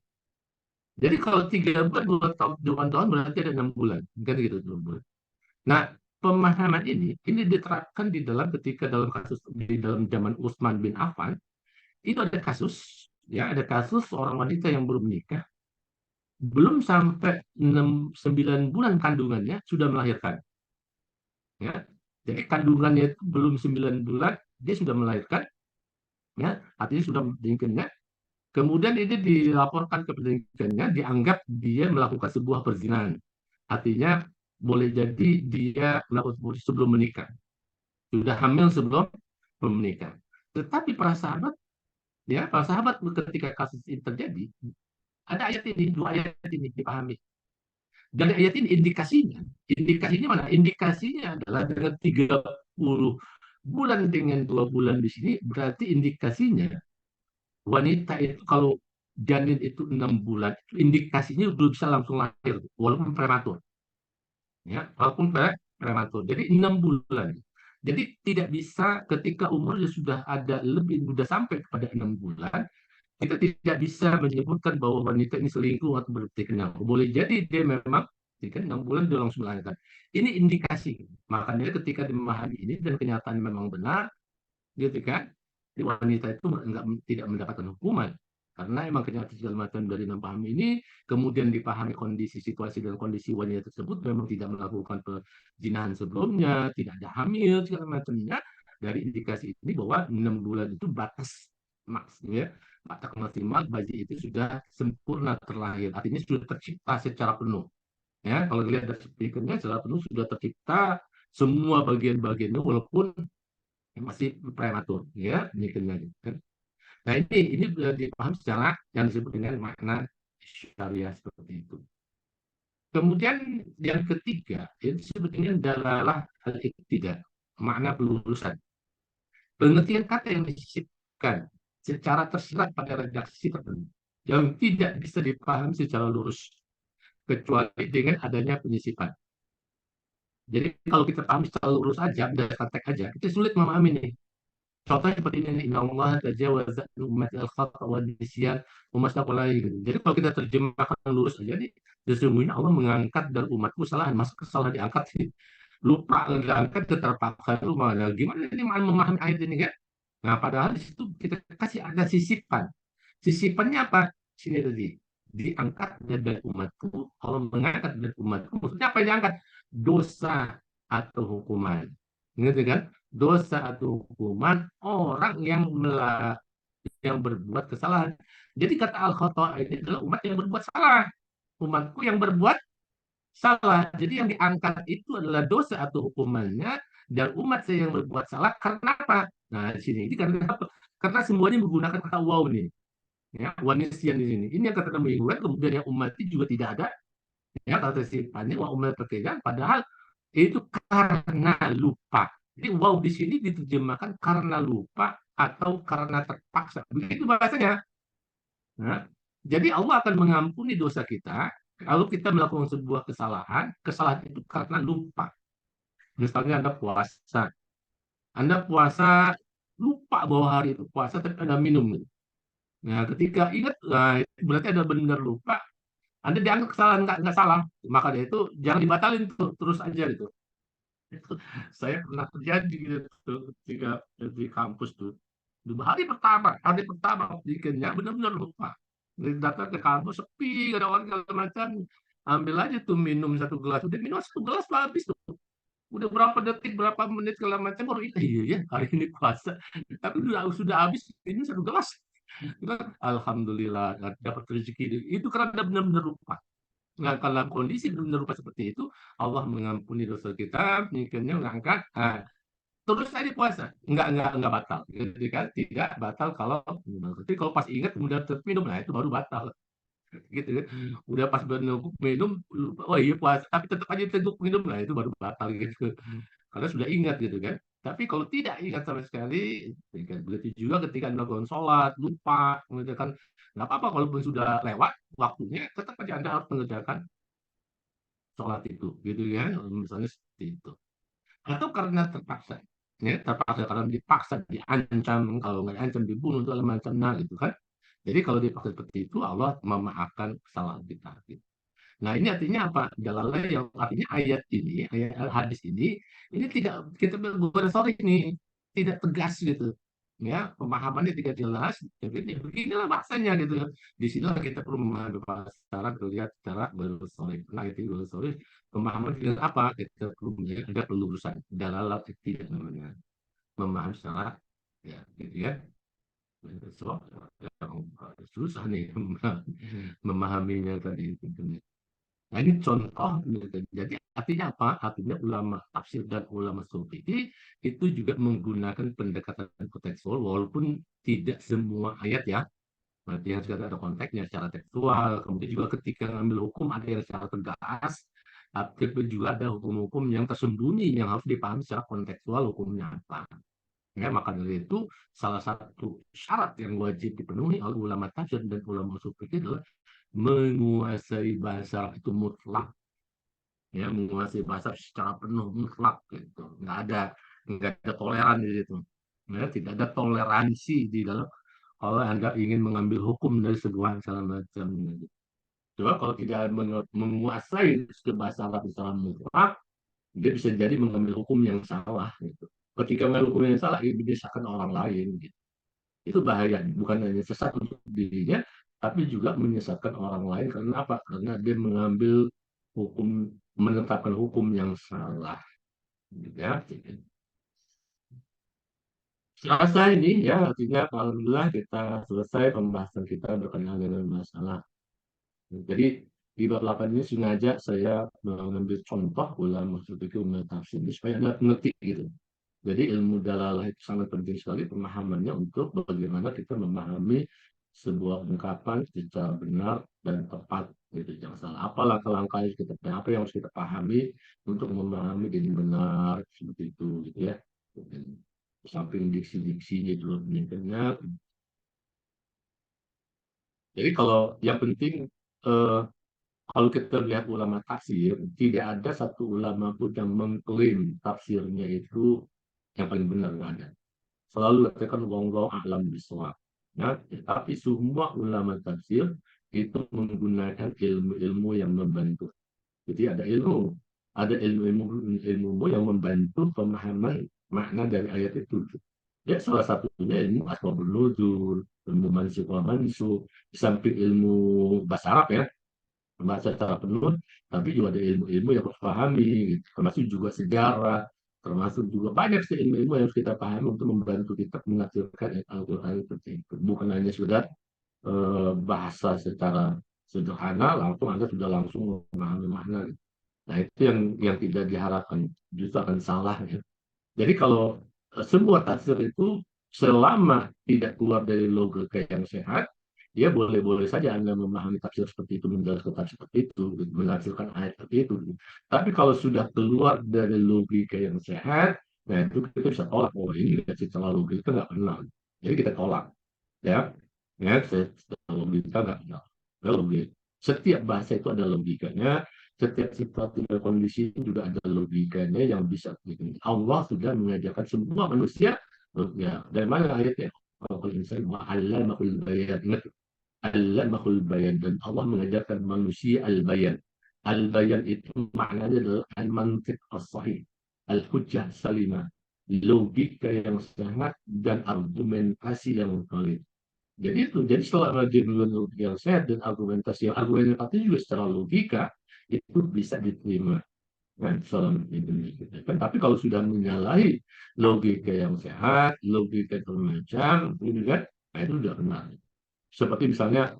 Jadi kalau 3 bulan, 2 tahun berarti ada 6 bulan. Kan gitu, 6 bulan. Nah, pemahaman ini diterapkan di dalam ketika dalam kasus di dalam zaman Utsman bin Affan, itu ada kasus, ya, ada kasus seorang wanita yang belum menikah, belum sampai 9 bulan kandungannya sudah melahirkan. Ya. Jadi kandungannya itu belum 9 bulan, dia sudah melahirkan, ya, artinya sudah meninggalnya. Kemudian ini dilaporkan ke pendidikannya, dianggap dia melakukan sebuah perzinahan. Artinya boleh jadi dia melakukan sebelum menikah, sudah hamil sebelum menikah. Tetapi para sahabat ketika kasus ini terjadi, ada ayat ini, 2 ayat ini dipahami. Dan ayat ini indikasinya mana? Indikasinya adalah dengan 30 bulan dengan 2 bulan di sini, berarti indikasinya wanita itu kalau janin itu 6 bulan, indikasinya belum bisa langsung lahir, walaupun prematur. Ya, walaupun prematur. Jadi 6 bulan. Jadi tidak bisa ketika umurnya sudah sampai kepada 6 bulan, kita tidak bisa menyebutkan bahwa wanita ini selingkuh atau bertindak. Boleh jadi dia memang 6 bulan dia langsung melahirkan. Ini indikasi. Makanya ketika memahami ini dan kenyataan memang benar, gitu kan, wanita itu tidak mendapatkan hukuman. Karena emang kenyataan segala macam dari memahami ini, kemudian dipahami kondisi situasi dan kondisi wanita tersebut memang tidak melakukan perzinahan sebelumnya, tidak ada hamil segala macamnya. Dari indikasi ini bahwa 6 bulan itu batas maksimal, batas maksimal bayi itu sudah sempurna terlahir, artinya sudah tercipta secara penuh. Ya, kalau dilihat dari speakernya secara penuh sudah tercipta semua bagian-bagiannya walaupun masih prematur, ya, kan. Nah, ini dipahami secara yang disebut dengan makna syariah seperti itu. Kemudian yang ketiga, itu sebetulnya dalalah al-iqtida, makna pelurusan. Pengertian kata yang disisipkan secara tersirat pada redaksi tertentu yang tidak bisa dipahami secara lurus kecuali dengan adanya penyisipan. Jadi kalau kita paham secara lurus aja, berdasarkan teks aja, kita sulit memahami nih. Contohnya seperti ini, Inna Allah tajawaza umat al-khata wa nisyan gitu. Jadi kalau kita terjemahkan lurus aja nih, sesungguhnya Allah mengangkat dari umatku kesalahan, masa kesalahan diangkat sih? Lupa diangkat terpaksa itu mana? Gimana ini memahami ayat ini kan? Nah, padahal di situ kita kasih ada sisipan. Sisipannya apa? Sini tadi diangkat dari umatku, Allah mengangkat dari umatku. Maksudnya apa yang diangkat? Dosa atau hukuman. Ngerti kan? Dosa atau hukuman orang yang berbuat kesalahan. Jadi kata al-khata ini adalah umat yang berbuat salah. Umatku yang berbuat salah. Jadi yang diangkat itu adalah dosa atau hukumannya dan umat saya yang berbuat salah karena apa? Nah, di sini ini karena apa? Karena semuanya menggunakan kata waw nih. Ya, wanisian di sini. Ini yang kata Nabi, kemudian yang umat itu juga tidak ada. Ya, kata sifatnya wa umat pekerjaan padahal itu karena lupa. Jadi wow di sini diterjemahkan karena lupa atau karena terpaksa. Begitu bahasanya. Nah, jadi Allah akan mengampuni dosa kita kalau kita melakukan sebuah kesalahan. Kesalahan itu karena lupa. Misalnya Anda puasa lupa bahwa hari itu puasa tapi Anda minum. Nah, ketika ingat, nah, berarti ada benar lupa. Anda dianggap kesalahan nggak salah, maka dia itu jangan dibatalin terus aja gitu. Saya pernah terjadi gitu ketika di kampus tuh. Hari pertama bikinnya benar-benar lupa. Datang ke kampus sepi, gak ada orang segala macam. Ambil aja tuh minum 1 gelas, udah minum 1 gelas habis tuh. Udah berapa detik, berapa menit segala macam baru iya ya hari ini puasa. Tapi sudah habis ini 1 gelas. Alhamdulillah dapat rezeki itu karena benar-benar lupa. Nah, kalau kondisi benar-benar lupa seperti itu, Allah mengampuni dosa kita, mikirnya mengangkat, terus aja puasa, nggak batal, gitu kan? Tidak batal kalau tapi kalau pas ingat kemudian minum, nah itu baru batal, gitu kan? Udah pas meneguk minum, lupa, oh iya puasa, tapi tetap aja teguk minum, nah itu baru batal gitu. Karena sudah ingat gitu kan. Tapi kalau tidak ingat sama sekali, ya kan, begitu juga ketika melakukan sholat, lupa, gitu kan. Nggak apa-apa kalaupun sudah lewat waktunya, tetap aja Anda harus mengerjakan sholat itu, gitu ya. Misalnya seperti itu. Atau karena terpaksa, ya terpaksa karena dipaksa, diancam, kalau nggak diancam dibunuh segala macam, nah gitu kan. Jadi kalau dipaksa seperti itu, Allah memaafkan kesalahan kita, gitu. Nah, ini artinya apa? Dalalnya yang artinya ayat ini, ayat hadis ini tidak kita sorry ini tidak tegas gitu. Ya, pemahamannya tidak jelas, tapi ini beginilah bahasanya gitu. Di sinilah kita perlu memahami bahasa lihat cara bersorry. Nah, itu bersorry pemahaman dengan apa? Kita perlu melihat ada pelurusan dalalah tidak namanya memahami secara ya gitu ya. So, susah nih memahaminya tadi itu. Nah, ini contoh gitu. Jadi artinya apa? Artinya ulama tafsir dan ulama sufi itu juga menggunakan pendekatan kontekstual walaupun tidak semua ayat ya. Berarti harus ada konteksnya secara tekstual. Kemudian juga ketika ngambil hukum ada yang secara tegas, tapi juga ada hukum-hukum yang tersembunyi yang harus dipahami secara kontekstual hukumnya apa. Ya, maka dari itu salah satu syarat yang wajib dipenuhi oleh ulama tafsir dan ulama sufi itu adalah menguasai bahasa itu mutlak, ya menguasai bahasa secara penuh mutlak gitu, nggak ada toleran di situ, ya tidak ada toleransi di dalam kalau Anda ingin mengambil hukum dari sebuah segala macam gitu. Coba kalau tidak menguasai bahasa Arab secara mutlak, dia bisa jadi mengambil hukum yang salah gitu. Ketika mengambil hukum yang salah, dia berdasarkan orang lain gitu. Itu bahaya, bukan hanya sesat untuk dirinya, tapi juga menyesatkan orang lain. Karena apa? Karena dia mengambil hukum, menetapkan hukum yang salah. Ya, selesai ini ya, artinya alhamdulillah kita selesai pembahasan kita berkenaan dengan masalah. Jadi di bab 8 ini sengaja saya mengambil contoh ulama fikih tafsir supaya Anda mengerti gitu. Jadi ilmu dalalah itu sangat penting sekali pemahamannya untuk bagaimana kita memahami sebuah ungkapan secara benar dan tepat. Gitu. Jangan salah. Apa langkah-langkah yang kita apa yang harus kita pahami untuk memahami dengan benar seperti itu, gitu ya. Dan samping diksi-diksinya juga pentingnya. Jadi kalau yang penting eh, kalau kita lihat ulama tafsir, tidak ada satu ulama pun yang mengklaim tafsirnya itu yang paling benar, nggak ada. Selalu katakan wallahu a'lam bishawab. Ya, tapi semua ulama tafsir itu menggunakan ilmu-ilmu yang membantu. Jadi ada ilmu yang membantu pemahaman makna dari ayat itu. Ya, salah satunya ilmu asbabun nuzul, ilmu mansukh wa mansukh, di samping ilmu bahasa Arab ya, membaca secara penuh, tapi juga ada ilmu-ilmu yang harus pahami, gitu. Termasuk juga sejarah, termasuk juga banyak sih ilmu-ilmu yang harus kita pahami untuk membantu kita menafsirkan Al-Quran seperti itu. Bukan hanya sudah bahasa secara sederhana, langsung Anda sudah langsung memahami makna. Nah, itu yang tidak diharapkan, justru akan salah ya. Jadi kalau semua tafsir itu selama tidak keluar dari logika yang sehat, ya boleh-boleh saja Anda memahami tafsir seperti itu, menjelaskan tafsir seperti itu, menafsirkan ayat seperti itu. Tapi kalau sudah keluar dari logika yang sehat, nah itu kita bisa tolak. Oh, ini secara logika nggak benar. Jadi kita tolak. Ya, ya secara logika nggak benar. Logika. Setiap bahasa itu ada logikanya, setiap situasi dan kondisi juga ada logikanya yang bisa. Allah sudah mengajarkan semua manusia, ya dari mana ayatnya? Kalau insan wa'allamahul bayan, allamahul bayan, dan Allah mengajarkan manusia al-bayan. Al-bayan itu maknanya adalah al-mantiq as-sahih, al-hujjah salimah, logika yang sangat dan argumentasi yang valid. Jadi setelah logika yang sehat dan argumentasi juga secara logika itu bisa diterima. Kan, tapi kalau sudah menyalahi logika yang sehat, logika yang macam, itu kan, nah itu sudah benar. Seperti misalnya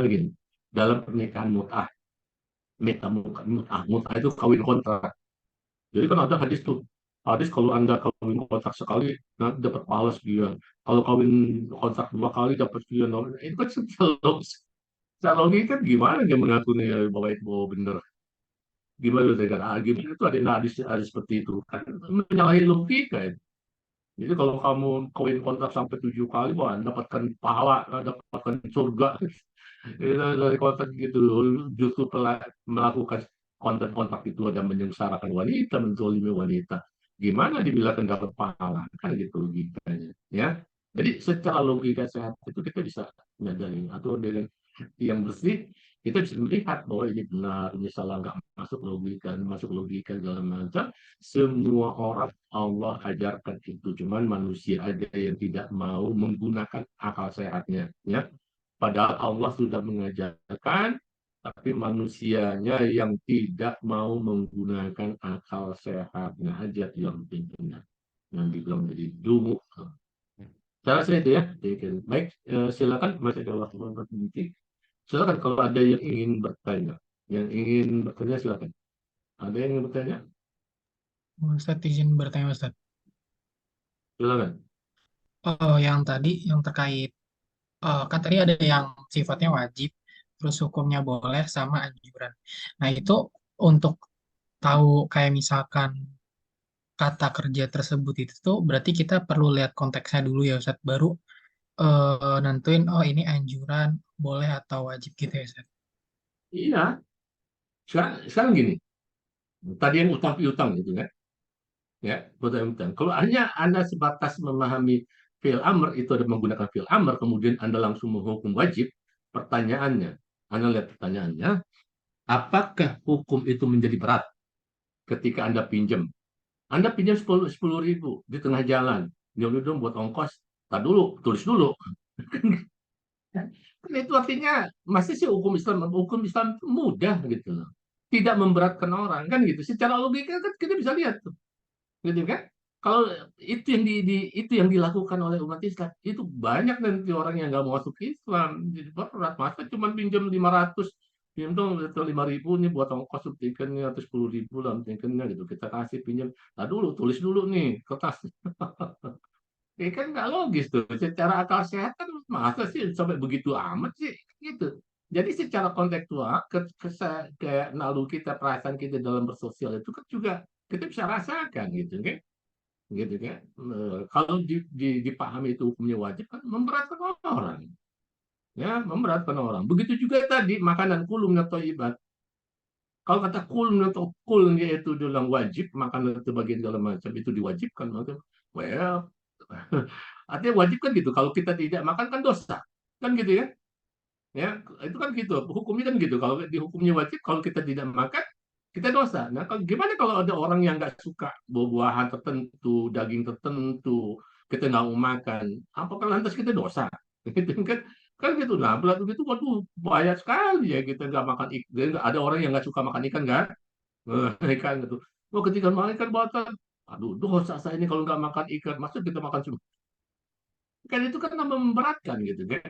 gini, dalam pernikahan mut'ah itu kawin kontrak. Jadi kan ada hadis kalau Anda kawin kontrak sekali nanti dapat pahala sekian. Kalau kawin kontrak 2 kali dapat sekian. Nah, itu kan secara logika kan gimana dia mengakunya bahwa itu bahwa benar? Gimana dengan gimana itu ada hadis seperti itu kan menyalahi logika ya. Jadi kalau kamu kawin kontrak sampai 7 kali, wah dapatkan pahala, dapatkan surga. Dari kontrak gitu, justru telah melakukan kontrak itu ada menyengsarakan wanita, menzolimi wanita. Gimana dibilangkan dapat pahala? Kan gitu logikanya. Ya. Jadi secara logika sehat itu kita bisa menyadari atau dengan yang bersih kita bisa melihat bahwa ini benar, ini salah, nggak masuk logika segala macam. Semua orang Allah ajarkan itu, cuman manusia ada yang tidak mau menggunakan akal sehatnya, ya. Padahal Allah sudah mengajarkan, tapi manusianya yang tidak mau menggunakan akal sehatnya aja yang benar, yang dibilang jadi dungu. Cara saya itu ya. Baik, silakan masih ada waktu berhenti. Silakan kalau ada yang ingin bertanya. Yang ingin bertanya silakan. Ada yang ingin bertanya? Ustadz izin bertanya Ustadz. Silakan. Oh, yang tadi yang terkait kan tadi ada yang sifatnya wajib, terus hukumnya boleh sama anjuran. Nah, itu untuk tahu kayak misalkan kata kerja tersebut itu tuh berarti kita perlu lihat konteksnya dulu ya Ustadz, baru nentuin oh ini anjuran boleh atau wajib gitu ya Ustadz. Iya. Sekarang gini. Tadi yang utang piutang gitu kan. Ya, utang. Kalau hanya Anda sebatas memahami fi'il amr itu ada menggunakan fi'il amr, kemudian Anda langsung menghukum wajib, pertanyaannya, Anda lihat pertanyaannya, apakah hukum itu menjadi berat ketika Anda pinjam? Anda pinjam 10 ribu di tengah jalan, dia dong buat ongkos, tak dulu, tulis dulu. Kan itu artinya, masih sih hukum Islam itu mudah gitu loh. Tidak memberatkan orang, kan gitu. Secara logika kan kita bisa lihat tuh. Gitu kan? Kalau itu itu yang dilakukan oleh umat Islam, itu banyak nanti orang yang nggak mau masuk Islam. Jadi berat, masa cuma pinjam 500, pinjam dong atau 5 ribu nih buat ongkos subtikennya atau 10 ribu lah subtikennya gitu. Kita kasih pinjam. Nah dulu tulis dulu nih kertas. Ya kan nggak logis tuh. Secara akal sehat kan masa sih sampai begitu amat sih gitu. Jadi secara kontekstual kayak nalu kita, perasaan kita dalam bersosial itu kan juga kita bisa rasakan gitu kan. Gitu kan. Kalau dipahami itu hukumnya wajib kan memberatkan orang. Ya, memberatkan orang. Begitu juga tadi makanan kulum atau ibadah. Kalau kata kulum atau kul yaitu dalam wajib, makanan itu bagian segala macam itu diwajibkan. Maka, well, artinya wajib kan gitu. Kalau kita tidak makan kan dosa. Kan gitu ya. Ya, itu kan gitu. Hukumnya kan gitu. Kalau dihukumnya wajib, kalau kita tidak makan, kita dosa. Nah, gimana kalau ada orang yang nggak suka buah-buahan tertentu, daging tertentu, kita nggak mau makan, apakah lantas kita dosa? Gitu kan? Kan gitu. Nah, begitu gitu, waduh, bahaya sekali ya kita nggak makan ikan. Ada orang yang nggak suka makan ikan kan? Ikan gitu. Oh, ketika makan ikan buatan, aduh, dosa saya ini kalau nggak makan ikan. Maksud kita makan cuma kan itu kan memberatkan gitu kan,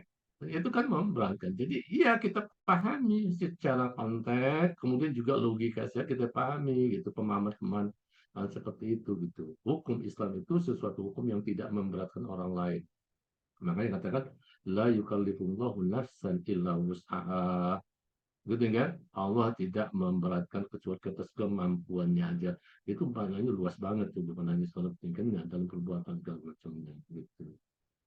itu kan memberatkan. Jadi iya kita pahami secara konteks, kemudian juga logika saya kita pahami gitu, pemahaman seperti itu gitu. Hukum Islam itu sesuatu hukum yang tidak memberatkan orang lain. Makanya katakan la yukallifullahu nafsan illa wus'aha, gitu kan. Allah tidak memberatkan kecuali ke atas kemampuannya aja. Itu maknanya luas banget tuh, bukan hanya soal tingkatnya dalam perbuatan segala macamnya gitu.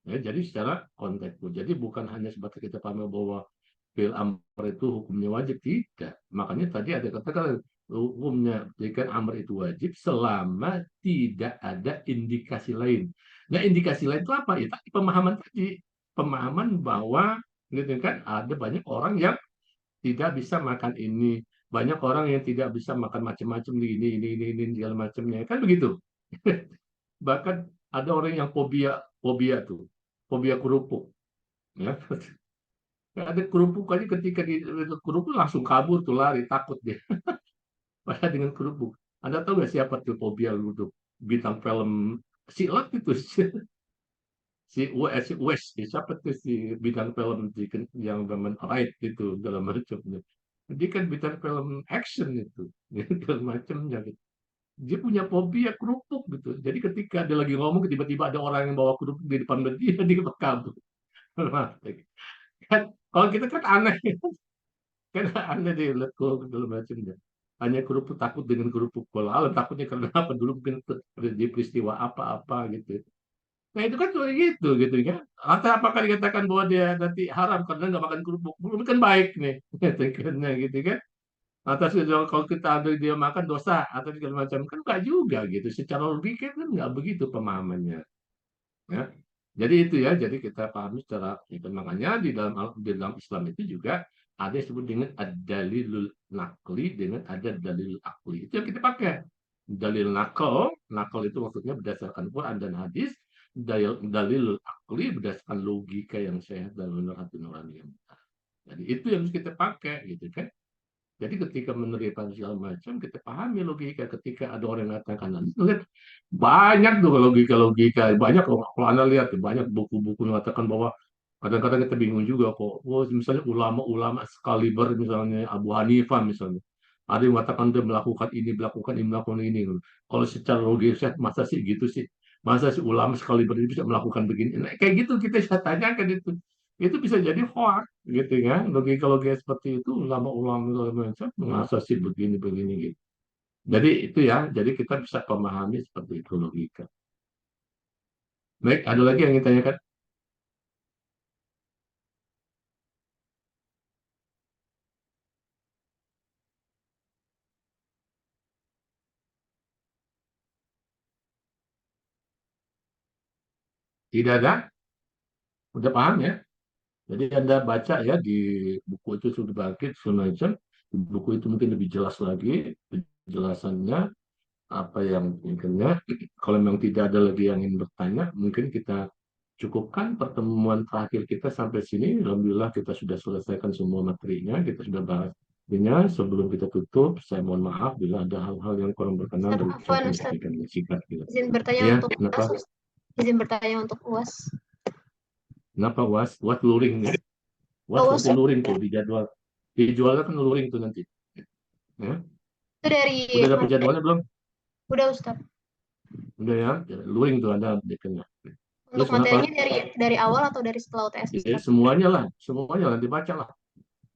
Ya, jadi secara konteks, jadi bukan hanya sebatas kita paham bahwa fil amr itu hukumnya wajib, tidak. Makanya tadi ada katakan hukumnya jika amr itu wajib selama tidak ada indikasi lain. Nah, indikasi lain itu apa? Ya tadi pemahaman bahwa gitu kan ada banyak orang yang tidak bisa makan ini, banyak orang yang tidak bisa makan macam-macam ini segala macamnya, kan begitu. Bahkan ada orang yang fobia tuh, fobia kerupuk, ya. Ada kerupuk aja ketika di kerupuk langsung kabur tuh, lari takut dia. Padahal dengan kerupuk. Anda tahu nggak siapa tuh fobia untuk bintang film silat itu? si Wes, siapa tuh si bintang film yang Women Right itu dalam macamnya. Dia kan bintang film action itu, segala macamnya gitu. Dia punya fobia kerupuk gitu. Jadi ketika dia lagi ngomong, tiba-tiba ada orang yang bawa kerupuk di depan dia kabur. Kan, kalau kita kan aneh, kan aneh deh lihat kerupuk segala macamnya. Hanya kerupuk takut dengan kerupuk bola. Takutnya karena apa? Dulu mungkin terjadi peristiwa apa-apa gitu. Nah itu kan kayak gitu kan. Atau apakah dikatakan bahwa dia nanti haram karena nggak makan kerupuk? Belum kan baik nih, gitu kan. Atas kalau kita ada dia makan dosa atau segala macam kan nggak juga gitu. Secara logika kan nggak begitu pemahamannya. Ya. Jadi itu ya. Jadi kita pahami secara itu. Makanya di dalam Islam itu juga ada yang disebut dengan ad-dalilul nakli dengan ada dalil akli. Itu yang kita pakai. Dalil nakal itu maksudnya berdasarkan Quran dan hadis. Dalil akli berdasarkan logika yang sehat dan benar hati nurani yang benar. Jadi itu yang harus kita pakai gitu kan. Jadi ketika menerima segala macam, kita pahami logika. Ketika ada orang yang mengatakan, lihat banyak tuh logika-logika, banyak kalau Anda lihat banyak buku-buku mengatakan bahwa kadang-kadang kita bingung juga kok. Oh, misalnya ulama-ulama sekaliber misalnya Abu Hanifah misalnya. Ada yang mengatakan dia melakukan ini. Kalau secara logis, masa sih gitu sih? Masa sih ulama sekaliber ini bisa melakukan begini? Nah, kayak gitu kita bisa tanyakan itu. Itu bisa jadi hoax gitu ya. Logika-logika seperti itu ulama-ulama macam masa sih begini-begini gitu. Jadi itu ya, jadi kita bisa memahami seperti itu logika. Baik, ada lagi yang ditanyakan? Tidak ada? Udah paham ya? Jadi Anda baca ya di buku itu sudah bangkit semacam di buku itu mungkin lebih jelas lagi penjelasannya apa yang inginnya. Kalau memang tidak ada lagi yang ingin bertanya, mungkin kita cukupkan pertemuan terakhir kita sampai sini. Alhamdulillah kita sudah selesaikan semua materinya, kita sudah bahas. Sebelum kita tutup, saya mohon maaf bila ada hal-hal yang kurang berkenan dari ucapan dan sikap kita. Izin bertanya Ya, untuk kenapa? UAS. Izin bertanya untuk UAS. Kenapa was luring nih? Was Oh, nanti luring tuh di jadwal. Dijualnya kan luring tuh nanti. Ya. Itu dari Udah dapat jadwalnya belum? Udah Ustaz. Udah ya, luring tuh Anda bikinnya. Untuk Terus materinya kenapa? dari awal atau dari setelah UTS Ya, Ustaz? semuanya lah dibaca lah.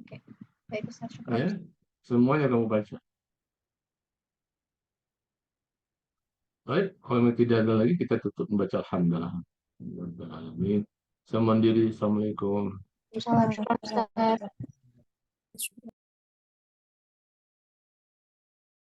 Oke. Baik Ustaz, syukur. Ya, semuanya kamu baca. Baik, kalau tidak ada lagi kita tutup membaca alhamdulillah. Alhamdulillah. Saya mandiri. Assalamualaikum. Insyaallah, syukur Ustaz.